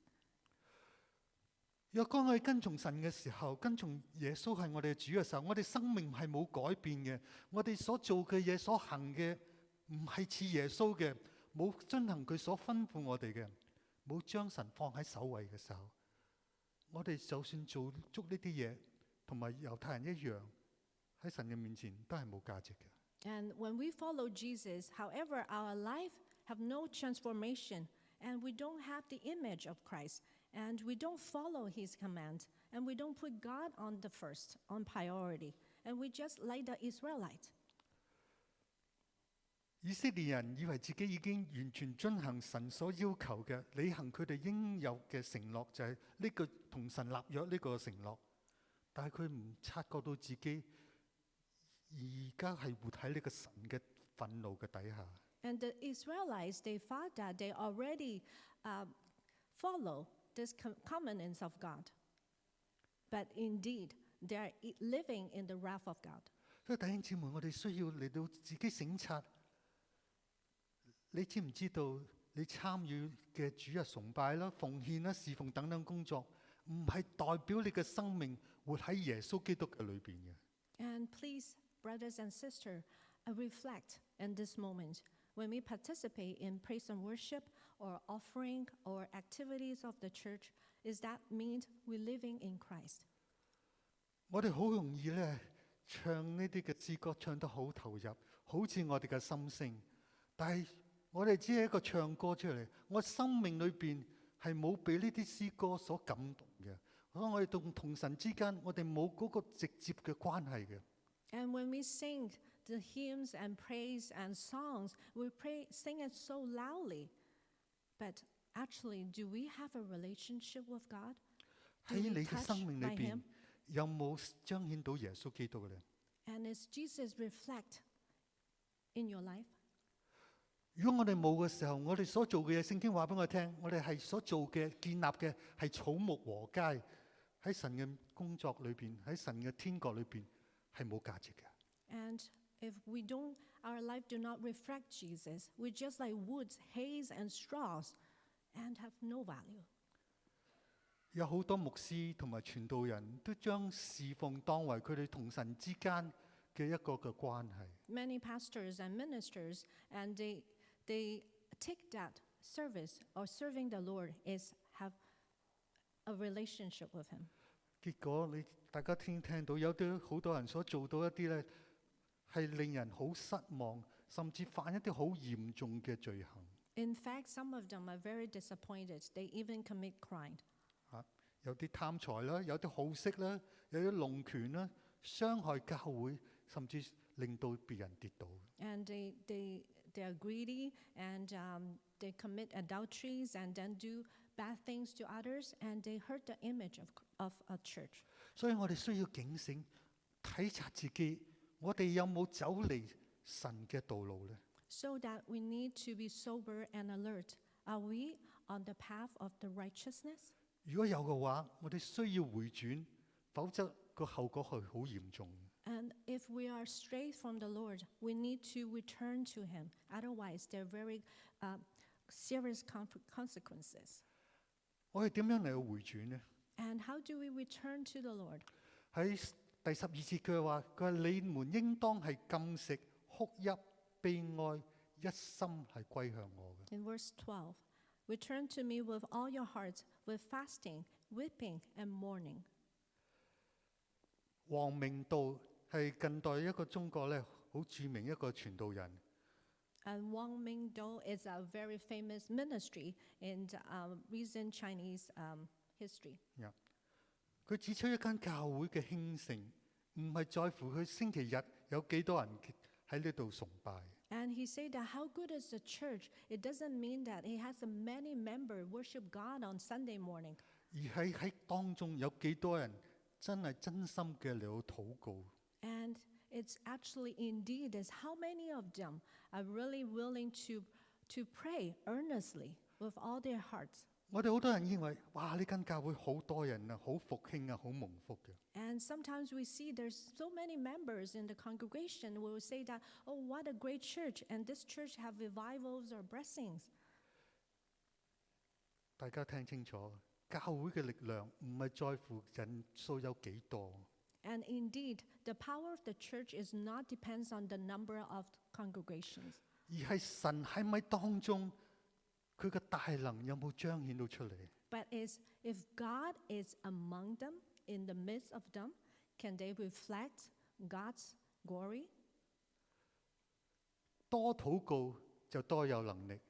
若果我哋跟從神嘅時候，跟從耶穌係我哋嘅主嘅時候，我哋生命係冇改變嘅。我哋所做嘅嘢、所行嘅唔係似耶穌嘅，冇遵行佢所吩咐我哋嘅，冇將神放喺首位嘅時候，我哋就算做足呢啲嘢，同埋猶太人一樣，喺神嘅面前都係冇價值嘅。 And when we follow Jesus, however, our life have no transformation, and we don't have the image of Christ, and we don't follow His command, and we don't put God on the first, on priority, and we just like the Israelite. 以色列人以為自己已經完全遵行神所要求嘅，履行佢哋應有嘅承諾，就係呢個同神立約呢個承諾。但係佢唔察覺到自己而家係活喺呢個神嘅憤怒嘅底下。 And the Israelites, they thought that they already follow this commandments of God. But indeed, they are living in the wrath of God. 所以弟兄姊妹，我哋需要嚟到自己省察。你知唔知道你參與嘅主日崇拜啦、奉獻啦、侍奉等等工作，唔係代表你嘅生命活喺耶穌基督嘅裏邊嘅。 And please, brothers and sisters, reflect in this moment. When we participate in praise and worship or offering or activities of the church, is that mean we're living in Christ? 我哋好容易咧唱呢啲嘅詩歌，唱得好投入，好似我哋嘅心聲。但係我哋只係一個唱歌出嚟，我生命裏邊係冇被呢啲詩歌所感動嘅。所以我哋同神之間，我哋冇嗰個直接嘅關係嘅。 And when we sing the hymns and praise and songs, we sing it so loudly. But actually, do we have a relationship with God? Do 喺 we 你嘅 touch 生命裏 by 邊 Him? 有冇彰顯到耶穌基督嘅咧？ And is Jesus reflect in your life? 如果我哋冇嘅時候，我哋所做嘅嘢，聖經話俾我聽，我哋係所做嘅建立嘅係草木禾秸，喺神嘅工作裏邊，喺神嘅天國裏邊係冇價值嘅。 And if our life do not reflect Jesus, we're just like woods, hay and straws, and have no value. 有好多牧師同埋傳道人都將侍奉當為佢哋同神之間嘅一個嘅關係。 Many pastors and ministers, and they take that service or serving the Lord is have a relationship with Him. 結果大家聽到有啲好多人所做到一啲咧，係令人好失望，甚至犯一啲好嚴重嘅罪行。 In fact, some of them are very disappointed. They even commit crime. 有啲貪財啦，有啲好色啦，有啲弄權啦，傷害教會，甚至令到別人跌倒。 And they are greedy, and they commit adulteries and then do bad things to others, and they hurt the image of a church. 所以我哋需要警醒，體察自己，我哋有冇走離神嘅道路呢？ So that we need to be sober and alert. Are we on the path of the righteousness? 如果有嘅話，我哋需要回轉，否則個後果係好嚴重。 And if we are strayed from the Lord, we need to return to Him. Otherwise, there are very serious consequences. 我哋點樣嚟到回轉呢？ And how do we return to the Lord? 喺第12節佢話：你們應當係禁食、哭泣、悲哀，一心係歸向我嘅。 In verse 12, return to me with all your hearts, with fasting, weeping, and mourning. 王明道係近代一個中國咧好著名一個傳道人。 And Wang Mingdao is a very famous ministry in recent Chinese history. 佢指出一間教會嘅興盛，唔係在乎佢星期日有幾多人喺呢度崇拜。 And he said that how good is the church? It doesn't mean that it has many members worship God on Sunday morning. 而係喺當中有幾多人真係真心嘅嚟到禱告。 And it's actually indeed is how many of them are really willing to pray earnestly with all their hearts. 我哋好多人認為，哇！呢間教會好多人啊，好復興啊，好蒙福嘅。 And sometimes we see there's so many members in the congregation. We will say that, oh, what a great church, and this church have revivals or blessings. 大家聽清楚，教會嘅力量唔係在乎人數有幾多。 And indeed, the power of the church is not depends on the number of congregations, 而係神喺咪當中，佢嘅大能有冇彰顯到出嚟？ but is if God is among them, in the midst of them, can they reflect God's glory? 多禱告就多有能力，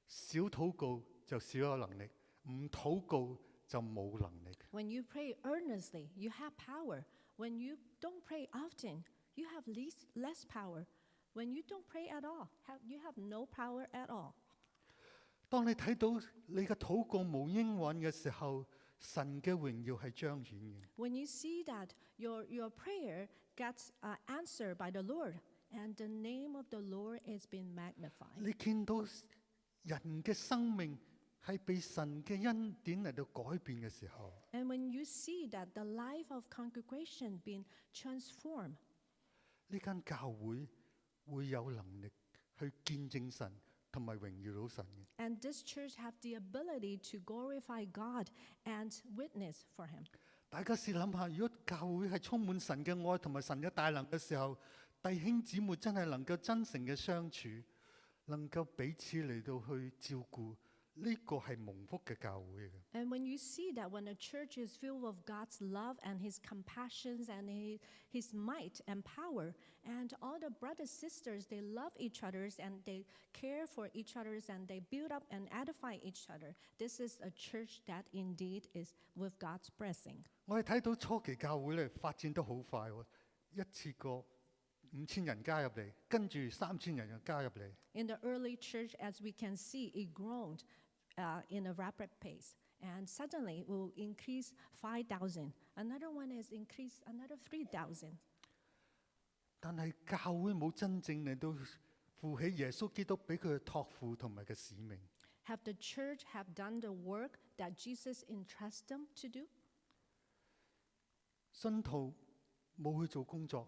少禱告就少有能力，唔禱告就冇能力。 When you pray earnestly, you have power. When you don't pray often, you have less power. When you don't pray at all, you have no power at all. 當你睇到你嘅禱告冇應允嘅時候，神嘅榮耀係彰顯嘅。 When you see that your prayer gets answered by the Lord, and the name of the Lord is being magnified. 你見到人嘅生命係被神嘅恩典嚟到改變嘅時候， And when you see that the life of congregation being transformed, 呢間教會會有能力去見證神同埋榮耀到神嘅。 and this church have the ability to glorify God and witness for Him. 大家試諗下，如果教會係充滿神嘅愛同埋神嘅大能嘅時候，弟兄姊妹真係能夠真誠嘅相處，能夠彼此嚟到去照顧，呢個係蒙福嘅教會嘅。 And when you see that when a church is filled with God's love and His compassions and His might and power, and all the brothers sisters, they love each other and they care for each other and they build up and edify each other. This is a church that indeed is with God's blessing. 我哋睇到初期教會咧發展得好快喎，一次過5000人加入嚟，跟住3000人又加入嚟。 In the early church, as we can see, it grown in a rapid pace. And suddenly it will increase 5,000. Another one is increased another 3,000. 但係教會冇真正嚟到負起耶穌基督俾佢嘅託付同埋嘅使命。 Have the church have done the work that Jesus entrusts them to do? 信徒冇去做工作，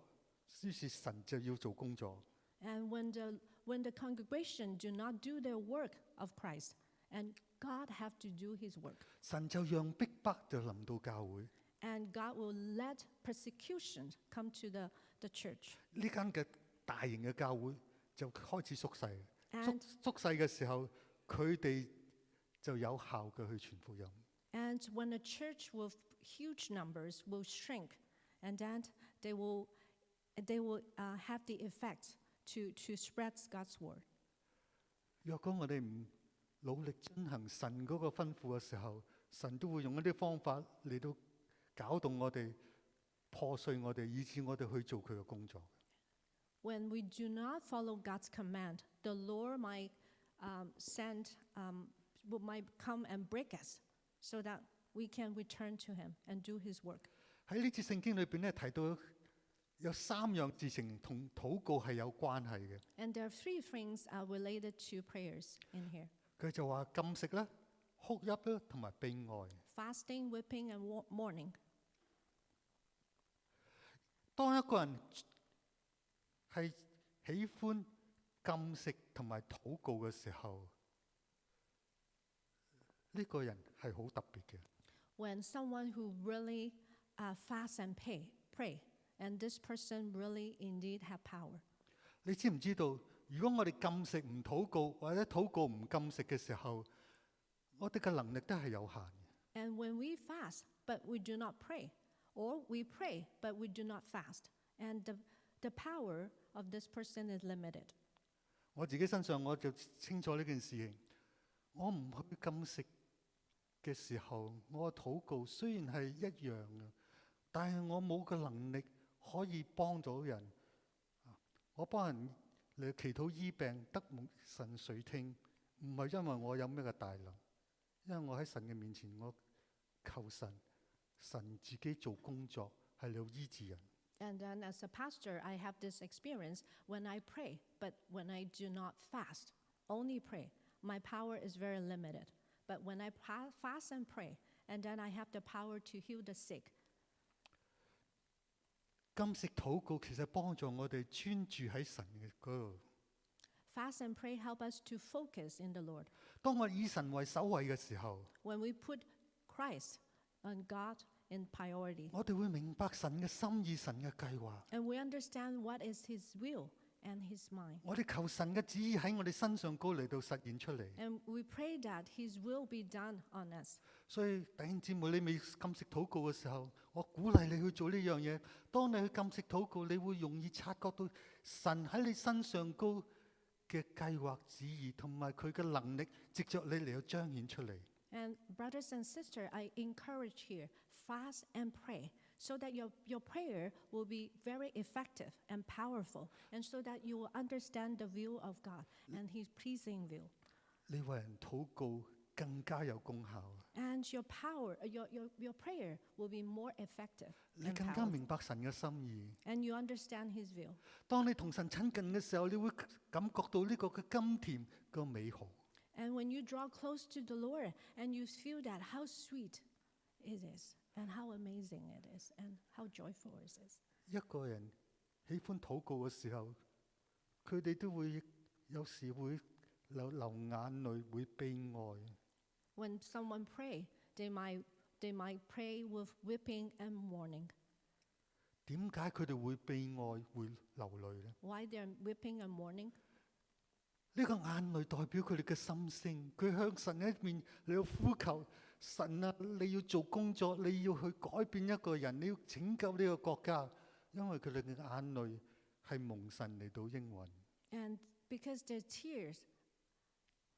於是神就要做工作。 And when the congregation do not do their work of Christ, and God have to do His work, 神就讓逼迫就臨到教會。 and God will let persecution come to the church. 呢間嘅大型嘅教會就開始縮細， And 縮細嘅時候，佢哋就有效嘅去傳福音。And when a church with huge numbers will shrink, and then they will have the effect to spread God's word. 若果我哋唔努力遵行神嗰個吩咐嘅時候，神都會用一啲方法嚟到搞動我哋、破碎我哋，以致我哋去做佢嘅工作。When we do not follow God's command, the Lord might might come and break us, so that we can return to Him and do His work. 喺呢節聖經裏邊咧提到有3樣事情同禱告係有關係嘅。 And there are 3 things related to prayers in here: 佢就話禁食啦、哭泣啦，同埋悲哀。 fasting, weeping, and mourning. 當一個人係喜歡禁食同埋禱告嘅時候，呢個人係好特別嘅。 When someone who really fast and pray, and this person really indeed have power. 你知唔知道？如果我哋禁食唔禱告，或者禱告唔禁食嘅時候，我哋嘅能力都係有限嘅。 And when we fast, but we do not pray, or we pray, but we do not fast, and the power of this person is limited. 我自己身上我就清楚呢件事情。我唔去禁食嘅時候，我嘅禱告雖然係一樣嘅，但係我冇個能力可以幫到人。我幫人嚟祈禱醫病，得神垂聽，唔係因為我有咩嘅大能，因為我喺神嘅面前，我求神，神自己做工作係嚟醫治人。 And then as a pastor, I have this experience when I pray, but when I do not fast, only pray, my power is very limited. But when I fast and pray, and then I have the power to heal the sick. 禁食禱告其實幫助我哋專注喺神嘅嗰度。 Fast and pray help us to focus in the Lord. 當我以神為首位嘅時候， When we put Christ and God in priority, 我哋會明白神嘅心意、神嘅計劃。 and we understand what is His will and His mind. 我哋求神嘅旨意喺我哋身上高嚟到實現出嚟。 And we pray that His will be done on us. 所以弟兄姊妹，你未禁食禱告嘅時候，我鼓勵你去做呢樣嘢。當你去禁食禱告，你會容易察覺到神喺你身上高嘅計劃、旨意同埋佢嘅能力，藉着你嚟到彰顯出嚟。 And brothers and sisters, I encourage here, fast and pray, so that your prayer will be very effective and powerful, and so that you will understand the will of God and His pleasing will. 你為人禱告更加有功效。 And your power, your prayer will be more effective 你 and 更加 powerful. 明白神嘅心意。 And you understand His will. 當你同神親近嘅時候，你會感覺到呢個嘅甘甜個美好。 And when you draw close to the Lord and you feel that how sweet it is and how amazing it is and how joyful it is. 一個人喜歡禱告嘅時候，佢哋都會有時會流眼淚，會悲哀。 When someone pray, they might pray with weeping and mourning. 點解佢哋會悲哀、會流淚呢？ Why they're weeping and mourning? 呢個眼淚代表佢哋嘅心聲，佢向神一面你要呼求神啊！你要做工作，你要去改變一個人，你要拯救呢個國家，因為佢哋嘅眼淚係蒙神嚟到應允。 And because their tears,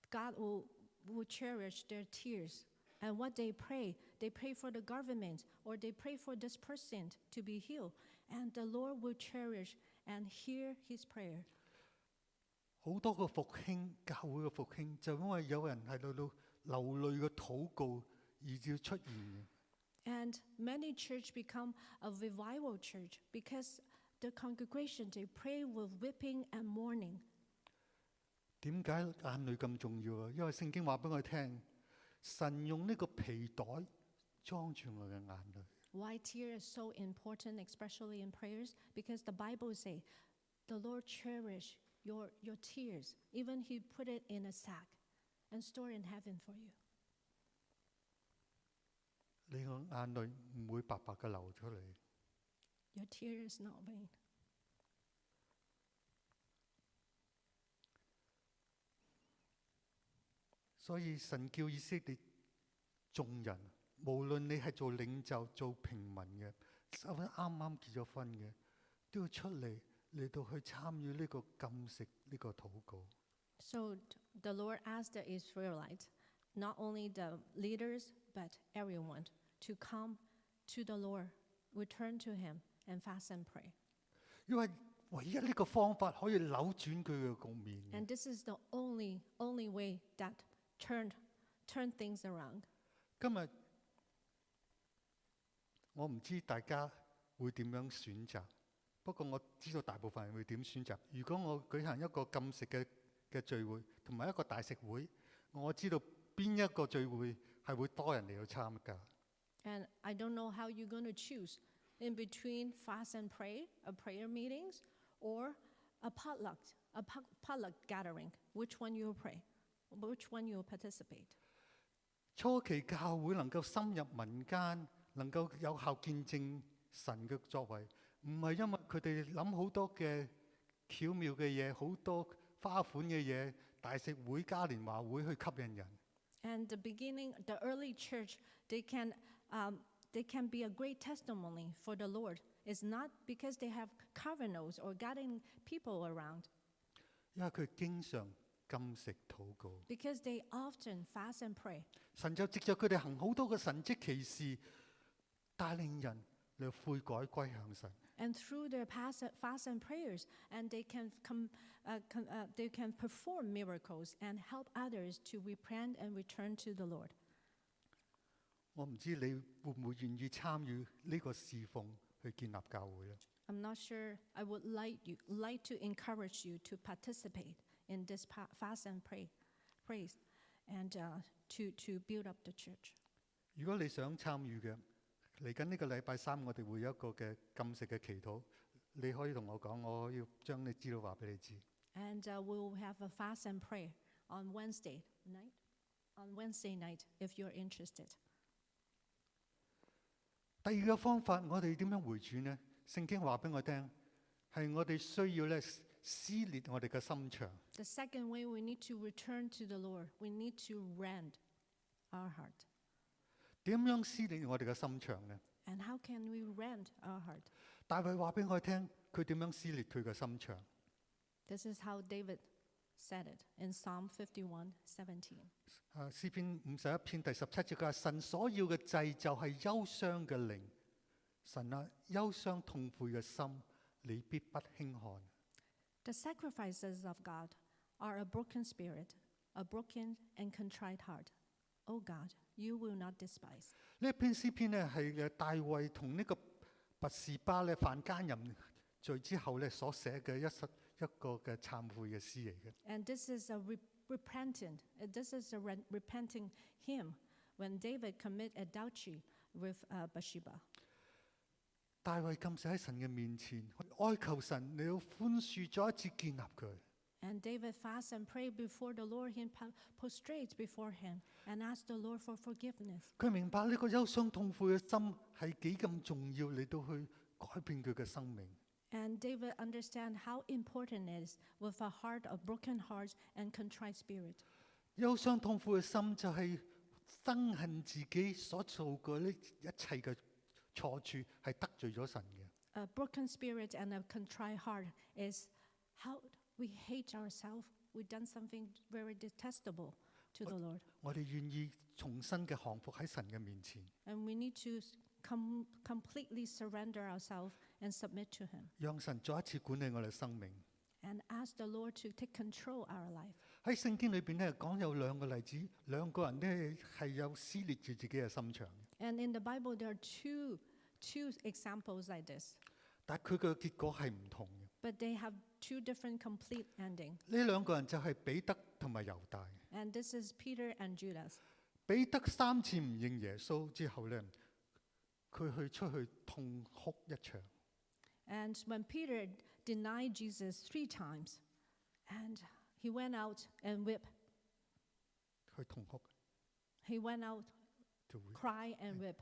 God will cherish their tears. And what they pray for the government or they pray for this person to be healed. And the Lord will cherish and hear his prayer. 好多個復興，教會嘅復興，就因為有人喺度流淚嘅禱告而要出現嘅。 And many church become a revival church because the congregation, they pray with weeping and mourning. 點解眼淚咁重要啊？因為聖經話俾我聽，神用呢個皮袋裝住我嘅眼淚。 Why tears is so important, especially in prayers? Because the Bible says, the Lord cherish your tears. Even he put it in a sack and store in heaven for you. 你個眼淚唔會白白嘅流出嚟。 Your tear is not vain. 所以神叫以色列眾人無論你係做領袖、做平民嘅，甚至啱啱結咗婚嘅，都要出嚟到去參與呢個禁食呢個禱告。So the Lord asked the Israelites, not only the leaders, but everyone, to come to the Lord, return to Him, and fast and pray. 因為唯一呢個方法可以扭轉佢嘅局面。 And this is the only way that turn things around. 今日我唔知大家會點樣選擇，不過我知道大部分人會點選擇。如果我舉行一個禁食嘅聚會，同埋一個大食會，我知道邊一個聚會係會多人嚟到參加。 And I don't know how you're going to choose in between fast and pray, a prayer meetings, or a potluck gathering. Which one you'll pray? Which one you'll participate? 初期教會能夠深入民間，能夠有效見證神嘅作為，唔係因為佢哋諗好多嘅巧妙嘅嘢，好多花款嘅嘢，大食會、嘉年華會去吸引人。 And the early church, they can be a great testimony for the Lord. It's not because they have carnivals or gathering people around. 因為佢經常禁食禱告， Because they often fast and pray. 神就藉着佢哋行好多嘅神蹟奇事，帶領人嚟悔改歸向神。 And through their fast and prayers, and they can perform miracles and help others to repent and return to the Lord. 我唔知你會唔會願意參與呢個侍奉去建立教會咧？ I'm not sure. I would like to encourage you to participate in this fast and praise, and to build up the church. 如果你想參與嘅，嚟緊呢個禮拜三我哋會有一個嘅禁食嘅祈禱，你可以同我講，我要將你資料話俾你知。 And we will have a fast and pray on Wednesday night. On Wednesday night, if you're interested. 第二個方法，我哋點樣回轉呢？聖經話俾我聽，係我哋需要咧撕裂我哋嘅心腸。 The second way, we need to return to the Lord. We need to rend our heart. 點樣撕裂我哋嘅心腸呢？ And how can we rend our heart? 大衛話俾我聽，佢點樣撕裂佢嘅心腸。 This is how David said it in Psalm 51:17. 詩篇51篇第17節佢話：神所要嘅祭就係憂傷嘅靈，神啊，憂傷痛悔嘅心，你必不輕看。 The sacrifices of God are a broken spirit, a broken and contrite heart. O God, you will not despise. 呢一篇詩篇咧係大衛同呢個拔示巴咧犯奸淫罪之後咧所寫嘅一個嘅懺悔嘅詩嚟嘅。 And this is a repenting hymn when David commit adultery with Bathsheba. 大衛禁食喺神嘅面前，哀求神你要寬恕，再一次建立佢。 And David fasts and prays before the Lord. He prostrates before him and asks the Lord for forgiveness. 佢明白呢個憂傷痛悔嘅心係幾咁重要，嚟到去改變佢嘅生命。 And David understands how important it is with a heart of broken hearts and contrite spirit. 憂傷痛悔嘅心就係憎恨自己所做過呢一切嘅錯處，係得罪咗神嘅。 A broken spirit and a contrite heart is how we hate ourselves. We've done something very detestable to the Lord. 我哋願意重新嘅降服喺神嘅面前， And we need to completely surrender ourselves and submit to Him. 讓神再一次管理我哋生命。 And ask the Lord to take control our life. 喺聖經裏邊咧講有兩個例子，兩個人咧係有撕裂住自己嘅心腸， And in the Bible, there are two examples like this. 但係佢嘅結果係唔同嘅。 But they have two different complete endings. 呢兩個人就係彼得同埋猶大。 And this is Peter and Judas. 彼得3次唔認耶穌之後咧，佢出去痛哭一場。 And when Peter denied Jesus 3 times, and he went out and wept. 佢痛哭。 He went out, 就會 cry and weep.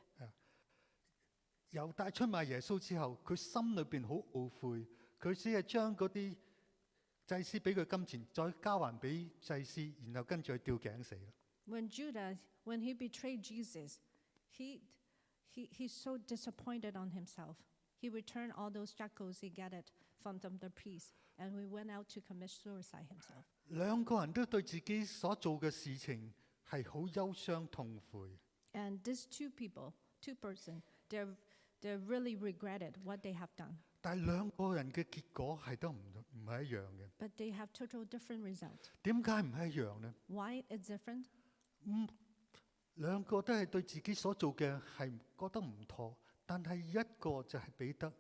猶大出賣耶穌之後，佢心裏邊好懊悔，佢只係將嗰啲祭司俾佢金錢，再交還俾祭司，然後跟住去吊頸死啦。When he betrayed Jesus, he's so disappointed on himself. He returned all those shekels he gathered from the priest, and he went out to commit suicide himself. 兩個人都對自己所做嘅事情係好憂傷痛悔。 And these two person, they really regretted what they have done, 但係兩個人嘅結果係都唔係一樣嘅。 but they have total different results. 點解唔係一樣呢？ Why it's different? 兩個都係對自己所做嘅係覺得唔妥，但係一個就係彼得，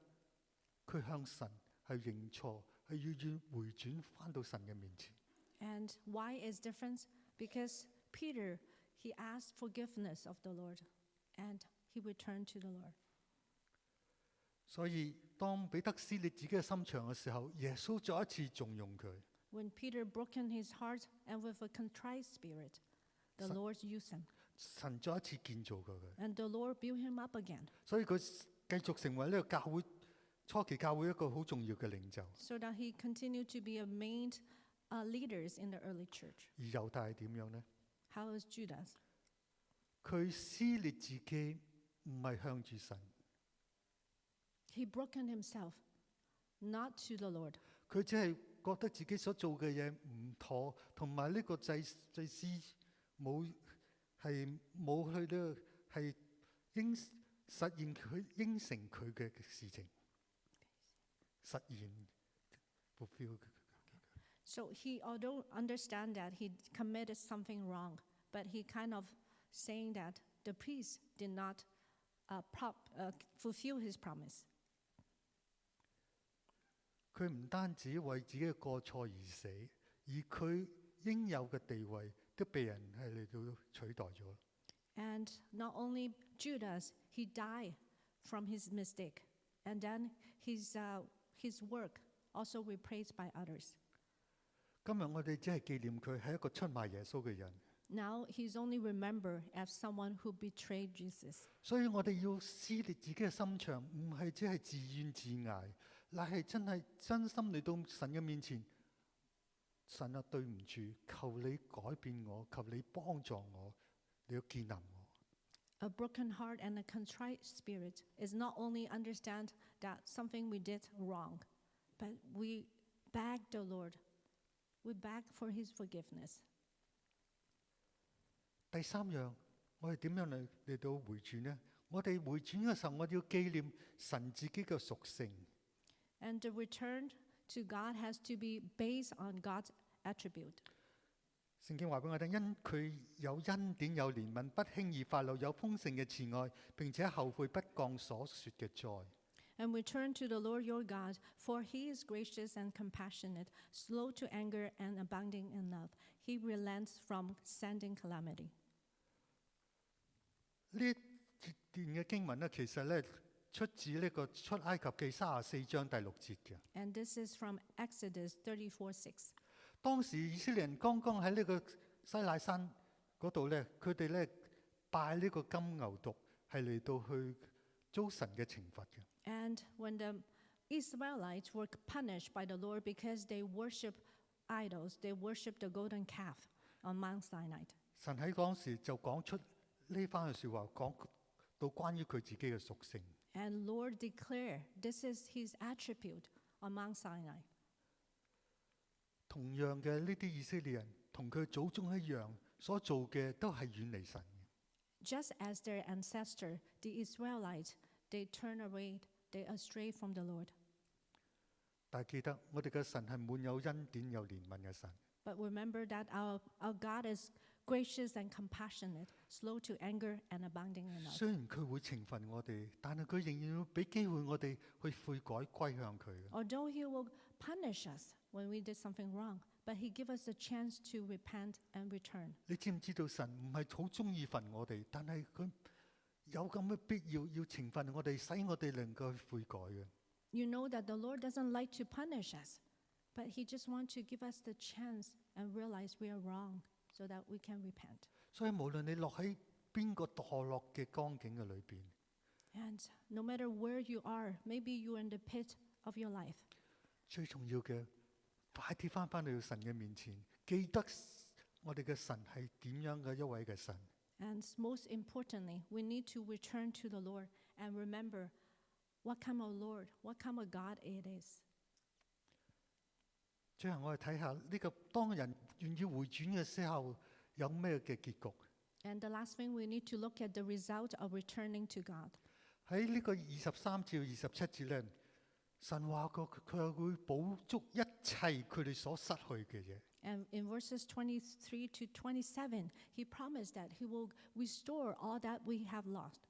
佢向神去認錯，係要回轉翻到神嘅面前。 And why is different? Because Peter, he asked forgiveness of the Lord, and he returned to the Lord. 所以當彼得撕裂自己嘅心腸嘅時候，耶穌再一次重用佢。 When Peter broken his heart and with a contrite spirit, the Lord used him, 神再一次建造佢。 and the Lord built him up again, 所以佢繼續成為呢個教會初期教會一個好重要嘅領袖。 so that he continued to be a main leaders in the early church. 而猶大係點樣呢？ How is Judas? 佢撕裂自己唔係向住神， He broken himself, not to the Lord. 佢只係覺得自己所做嘅嘢唔妥，同埋呢個祭司冇去呢係實現佢應承佢嘅事情，實現 fulfill。 So he, although understand that he committed something wrong, but he kind of saying that the priest did not fulfill his promise. 佢唔單止為自己嘅過錯而死，而佢應有嘅地位都被人係嚟到取代咗。 And not only Judas, he died from his mistake, and then his work also replaced by others. 今日我哋只係紀念佢係一個出賣耶穌嘅人， Now he's only remembered as someone who betrayed Jesus. 所以我哋要撕裂自己嘅心腸，唔係只係自怨自艾，乃係真心嚟到神嘅面前。神啊，對唔住，求你改變我，求你幫助我，你要建立我。 A broken heart and a contrite spirit is not only understand that something we did wrong, but we beg the Lord. We beg for his forgiveness. 第三樣，我哋點樣嚟到回轉呢？我哋回轉嘅時候，我哋要紀念神自己嘅屬性。 And the return to God has to be based on God's attribute. 聖經話俾我聽，因佢有恩典、有憐憫，不輕易發怒，有豐盛嘅慈愛，並且後悔不降所說嘅災。 And return to the Lord your God, for he is gracious and compassionate, slow to anger and abounding in love. He relents from sending calamity. 呢一段嘅經文呢，其實呢出自呢個出埃及記34章第6節嘅。 And this is from Exodus 34:6. 當時以色列人剛剛喺呢個西乃山嗰度呢，佢哋呢拜呢個金牛犢，係嚟到去遭神嘅懲罰嘅。 And when the Israelites were punished by the Lord because they worship idols, they worship the golden calf on Mount Sinai. 神喺嗰時就講出呢番嘅説話，講到關於佢自己嘅屬性。 And Lord declared this is his attribute on Mount Sinai. 同樣嘅呢啲以色列人同佢祖宗一樣，所做嘅都係遠離神嘅。 Just as their ancestor, the Israelites, they turn away, they astray from the Lord. 但係記得我哋嘅神係滿有恩典、有憐憫嘅神。 But remember that our God is gracious and compassionate, slow to anger and abounding in love. 雖然佢會懲罰我哋，但係佢仍然要俾機會我哋去悔改歸向佢嘅。 Although he will punish us when we did something wrong, but he gives us a chance to repent and return. 你知唔知道神唔係好中意罰我哋，但係佢有咁嘅必要懲罰我哋，使我哋能夠去悔改嘅。 You know that the Lord doesn't like to punish us, but he just wants to give us the chance and realize we are wrong so that we can repent. 所以無論你落喺邊個墮落嘅光景嘅裏邊， And no matter where you are, maybe you're in the pit of your life. 最重要嘅，快啲翻到神嘅面前，記得我哋嘅神係點樣嘅一位嘅神。And most importantly, we need to return to the Lord and remember what kind of Lord, what kind of God it is. 最後我哋睇下呢個當人願意回轉嘅時候，有咩嘅結局？ And the last thing we need to look at the result of returning to God. 喺呢個23至27節咧，神話過佢會補足一切佢哋所失去嘅嘢。 And in verses 23 to 27, he promised that he will restore all that we have lost.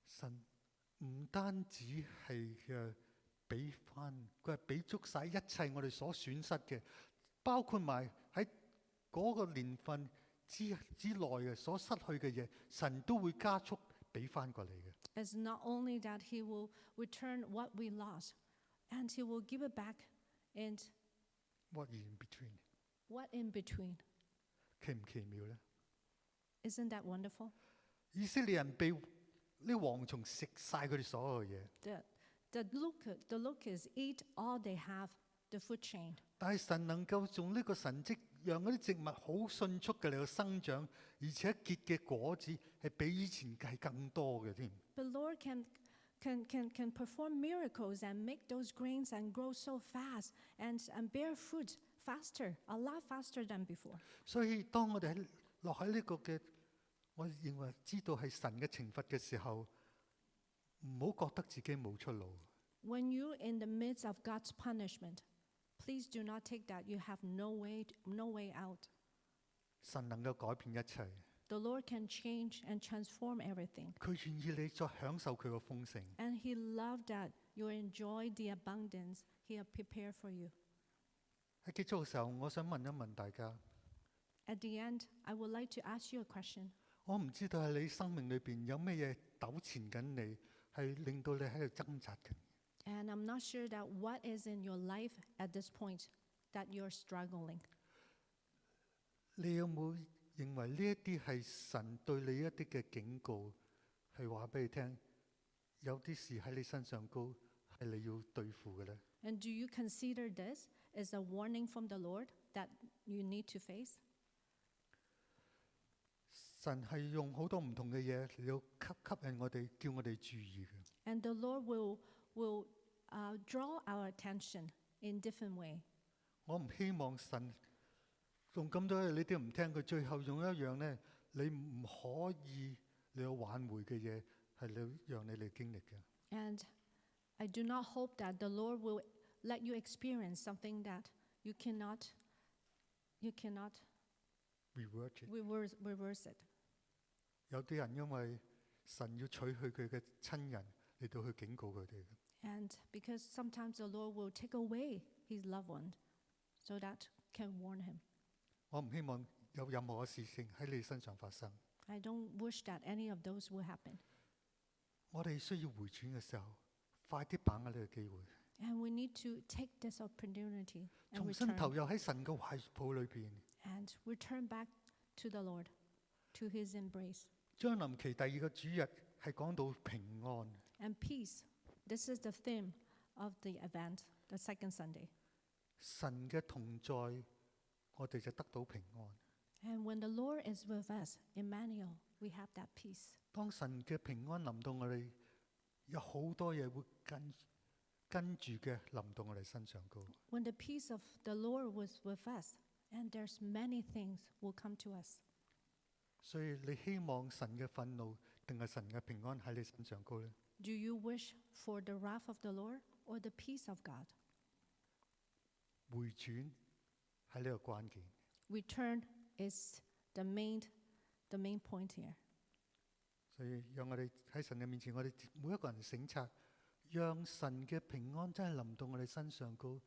神唔單止係俾翻，佢係俾足晒一切我哋所損失嘅，包括埋喺嗰個年份之內嘅所失去嘅嘢，神都會加速俾翻過嚟嘅。 It's not only that he will return what we lost, and he will give it back, and What in between？ what in between. 奇唔奇妙咧？ Isn't that wonderful? 以色列人被呢蝗蟲食晒佢哋所有嘢， The locusts eat all they have, the food chain. 但係神能夠用呢個神蹟，讓嗰啲植物好迅速嘅嚟到生長，而且結嘅果子係比以前係更多嘅添。 The Lord can perform miracles and make those grains and grow so fast and bear fruit faster, a lot faster than before. 所以當我哋落喺呢個嘅，我認為知道係神嘅懲罰嘅時候，唔好覺得自己冇出路。 When you're in the midst of God's punishment, please do not take that you have no way out. 神能夠改變一切， The Lord can change and transform everything. 佢願意你再享受佢嘅豐盛。 And He loved that you enjoy the abundance He had prepared for you. 喺結束嘅時候，我想問一問大家， At the end, I would like to ask you a question. 我唔知道喺你生命裏邊有咩嘢糾纏緊你，係令到你喺度掙扎緊。 And I'm not sure that what is in your life at this point that you're struggling. 你有冇認為呢一啲係神對你一啲嘅警告，係話俾你聽，有啲事喺你身上高係你要對付嘅咧？ And do you consider this as a warning from the Lord that you need to face? 神係用好多唔同嘅嘢嚟到吸引我哋，叫我哋注意嘅。 And the Lord will draw our attention in different way. 我唔希望神用咁多嘢你都唔聽，佢最後用一樣咧，你唔可以你有挽回嘅嘢，係你讓你嚟經歷嘅。 And I do not hope that the Lord will let you experience something that you cannot reverse it. 有啲人因為神要取去佢嘅親人嚟到去警告佢哋嘅。 And because sometimes the Lord will take away his loved one so that can warn him. 我唔希望有任何嘅事情喺你身上發生。 I don't wish that any of those will happen. 我哋需要回轉嘅時候，快啲把握呢個機會， And we need to take this opportunity and 重新投 return, 入喺神嘅懷抱裏邊。 and return back to the Lord, to his embrace. 將臨期第二個主日係講到平安， And peace, this is the theme of the event, the second Sunday. 神嘅同在，我哋就得到平安。 And when the Lord is with us, Emmanuel, we have that peace. 當神嘅平安臨到我哋，有好多嘢會跟住嘅臨到我哋身上高。 When the peace of the Lord was with us, and there's many things will come to us. 所以你希望神嘅憤怒定係神嘅平安喺你身上高呢？ Do you wish for the wrath of the Lord or the peace of God? 回轉係呢個關鍵。 Return is the main point here. 所以讓我哋喺神嘅面前，我哋每一個人省察，讓神嘅平安真係臨到我哋身上高，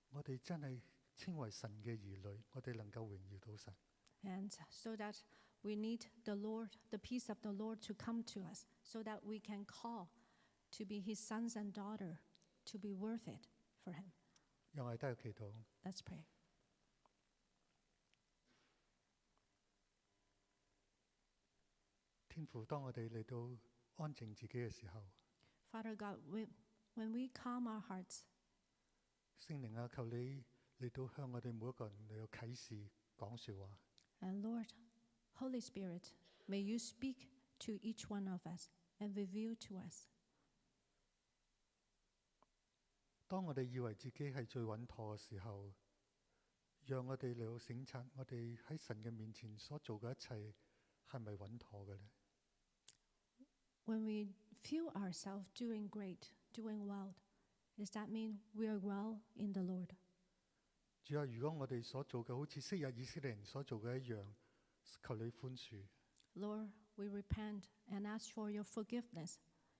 我哋真係稱為神嘅兒女，我哋能夠榮耀到神。 And so that we need the Lord, the peace of the Lord to come to us, so that we can call to be his sons and daughter, to be worth it for him. 讓我哋都有祈禱。 Let's pray. 天父，當我哋嚟到安靜自己嘅時候， Father God, when we calm our hearts, 聖靈啊，求你嚟到向我哋每一個人嚟到啟示講説話。 and Lord, Holy Spirit, may you speak to each one of us and reveal to us. 當我哋以為自己係最穩妥嘅時候，讓我哋嚟到省察我哋喺神嘅面前所做嘅一切係咪穩妥嘅呢？ When we feel ourselves doing great, doing well, does that mean we are well in the Lord? 主啊，如果我哋所做嘅好似昔日以色列人所做嘅一樣，求你寬恕。 Lord, we repent and ask for your forgiveness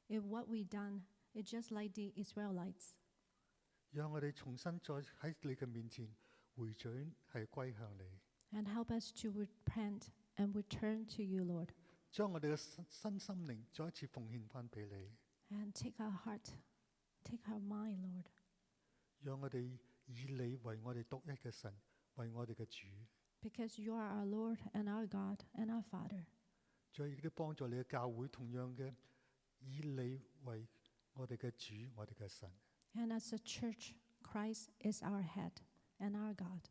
if what we done is just like the Israelites. 讓我哋重新再喺你嘅面前回轉，係歸向你。 And help us to repent and return to you, Lord. 將我哋嘅身心靈再一次奉獻翻俾你。 And take our heart, take our mind, Lord. 讓我哋以你為我哋獨一嘅神，為我哋嘅主。 Because you are our Lord and our God and our Father. 再亦都幫助你嘅教會同樣嘅以你為我哋嘅主，我哋嘅神。 And as a church, Christ is our head and our God.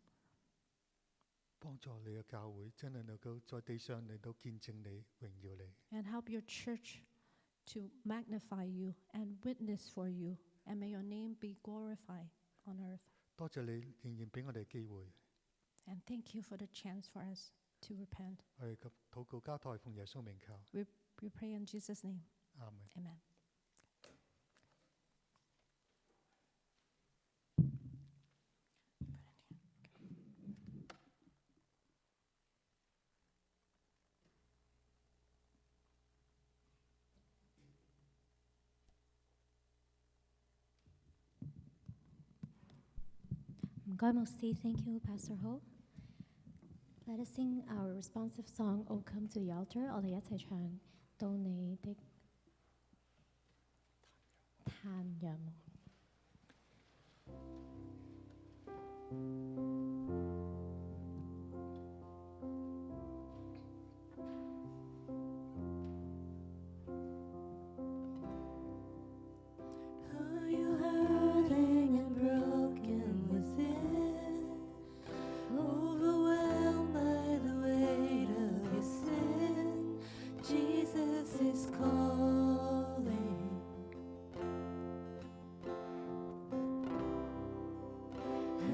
幫助你嘅教會真係能夠在地上嚟到見證你、榮耀你。 And help your church to magnify you and witness for you. And may your name be glorified on earth. 多謝你仍然俾我哋機會。 And thank you for the chance for us to repent. 我哋及禱告交託奉耶穌名求， We pray in Jesus' name. 阿門。 Amen. Thank you, Pastor Ho. Let us sing our responsive song, "O Come to the Altar." 我哋一齊唱到你的嘆仰望。Are you hurting and broken within? Overwhelmed by the weight of your sin? Jesus is calling.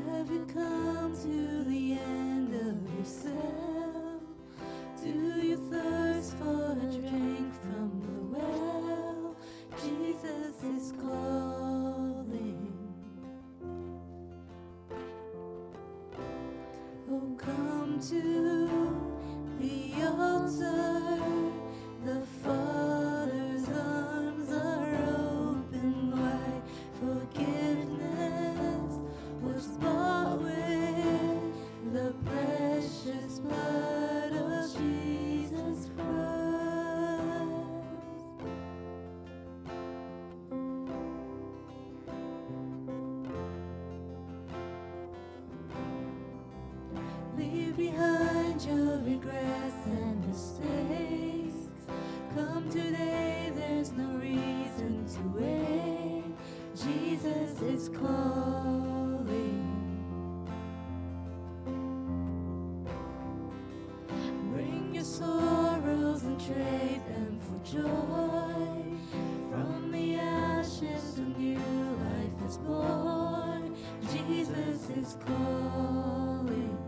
Have you come to the end of yourself? Do you thirst for a drink from the well? Jesus is calling. Oh, come to the altar. The Father's arms are open wide. Forgiveness was bought with the precious blood of Jesus Christ. Leave behind your regrets and mistakes. Come today, there's no reason to wait. Jesus is calling. Bring your sorrows and trade them for joy. From the ashes, a new life is born. Jesus is calling.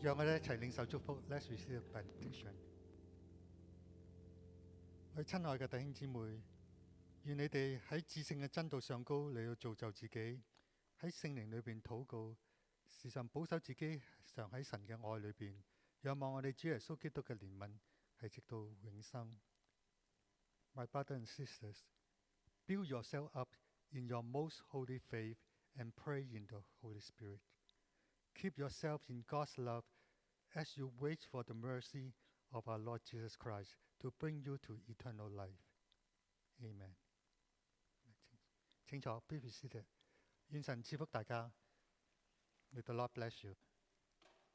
讓我哋一齊領受祝福。Let's receive the benediction。我親愛嘅弟兄姊妹，願你哋喺至聖嘅真道上高嚟到造就自己，喺聖靈裏邊禱告，時常保守自己，常喺神嘅愛裏邊，仰望我哋主耶穌基督嘅憐憫係直到永生。My brothers and sisters, build yourself up in your most holy faith and pray in the Holy Spirit. Keep yourself in God's love as you wait for the mercy of our Lord Jesus Christ to bring you to eternal life. Amen. 請坐，be seated。願神賜福大家。May the Lord bless you.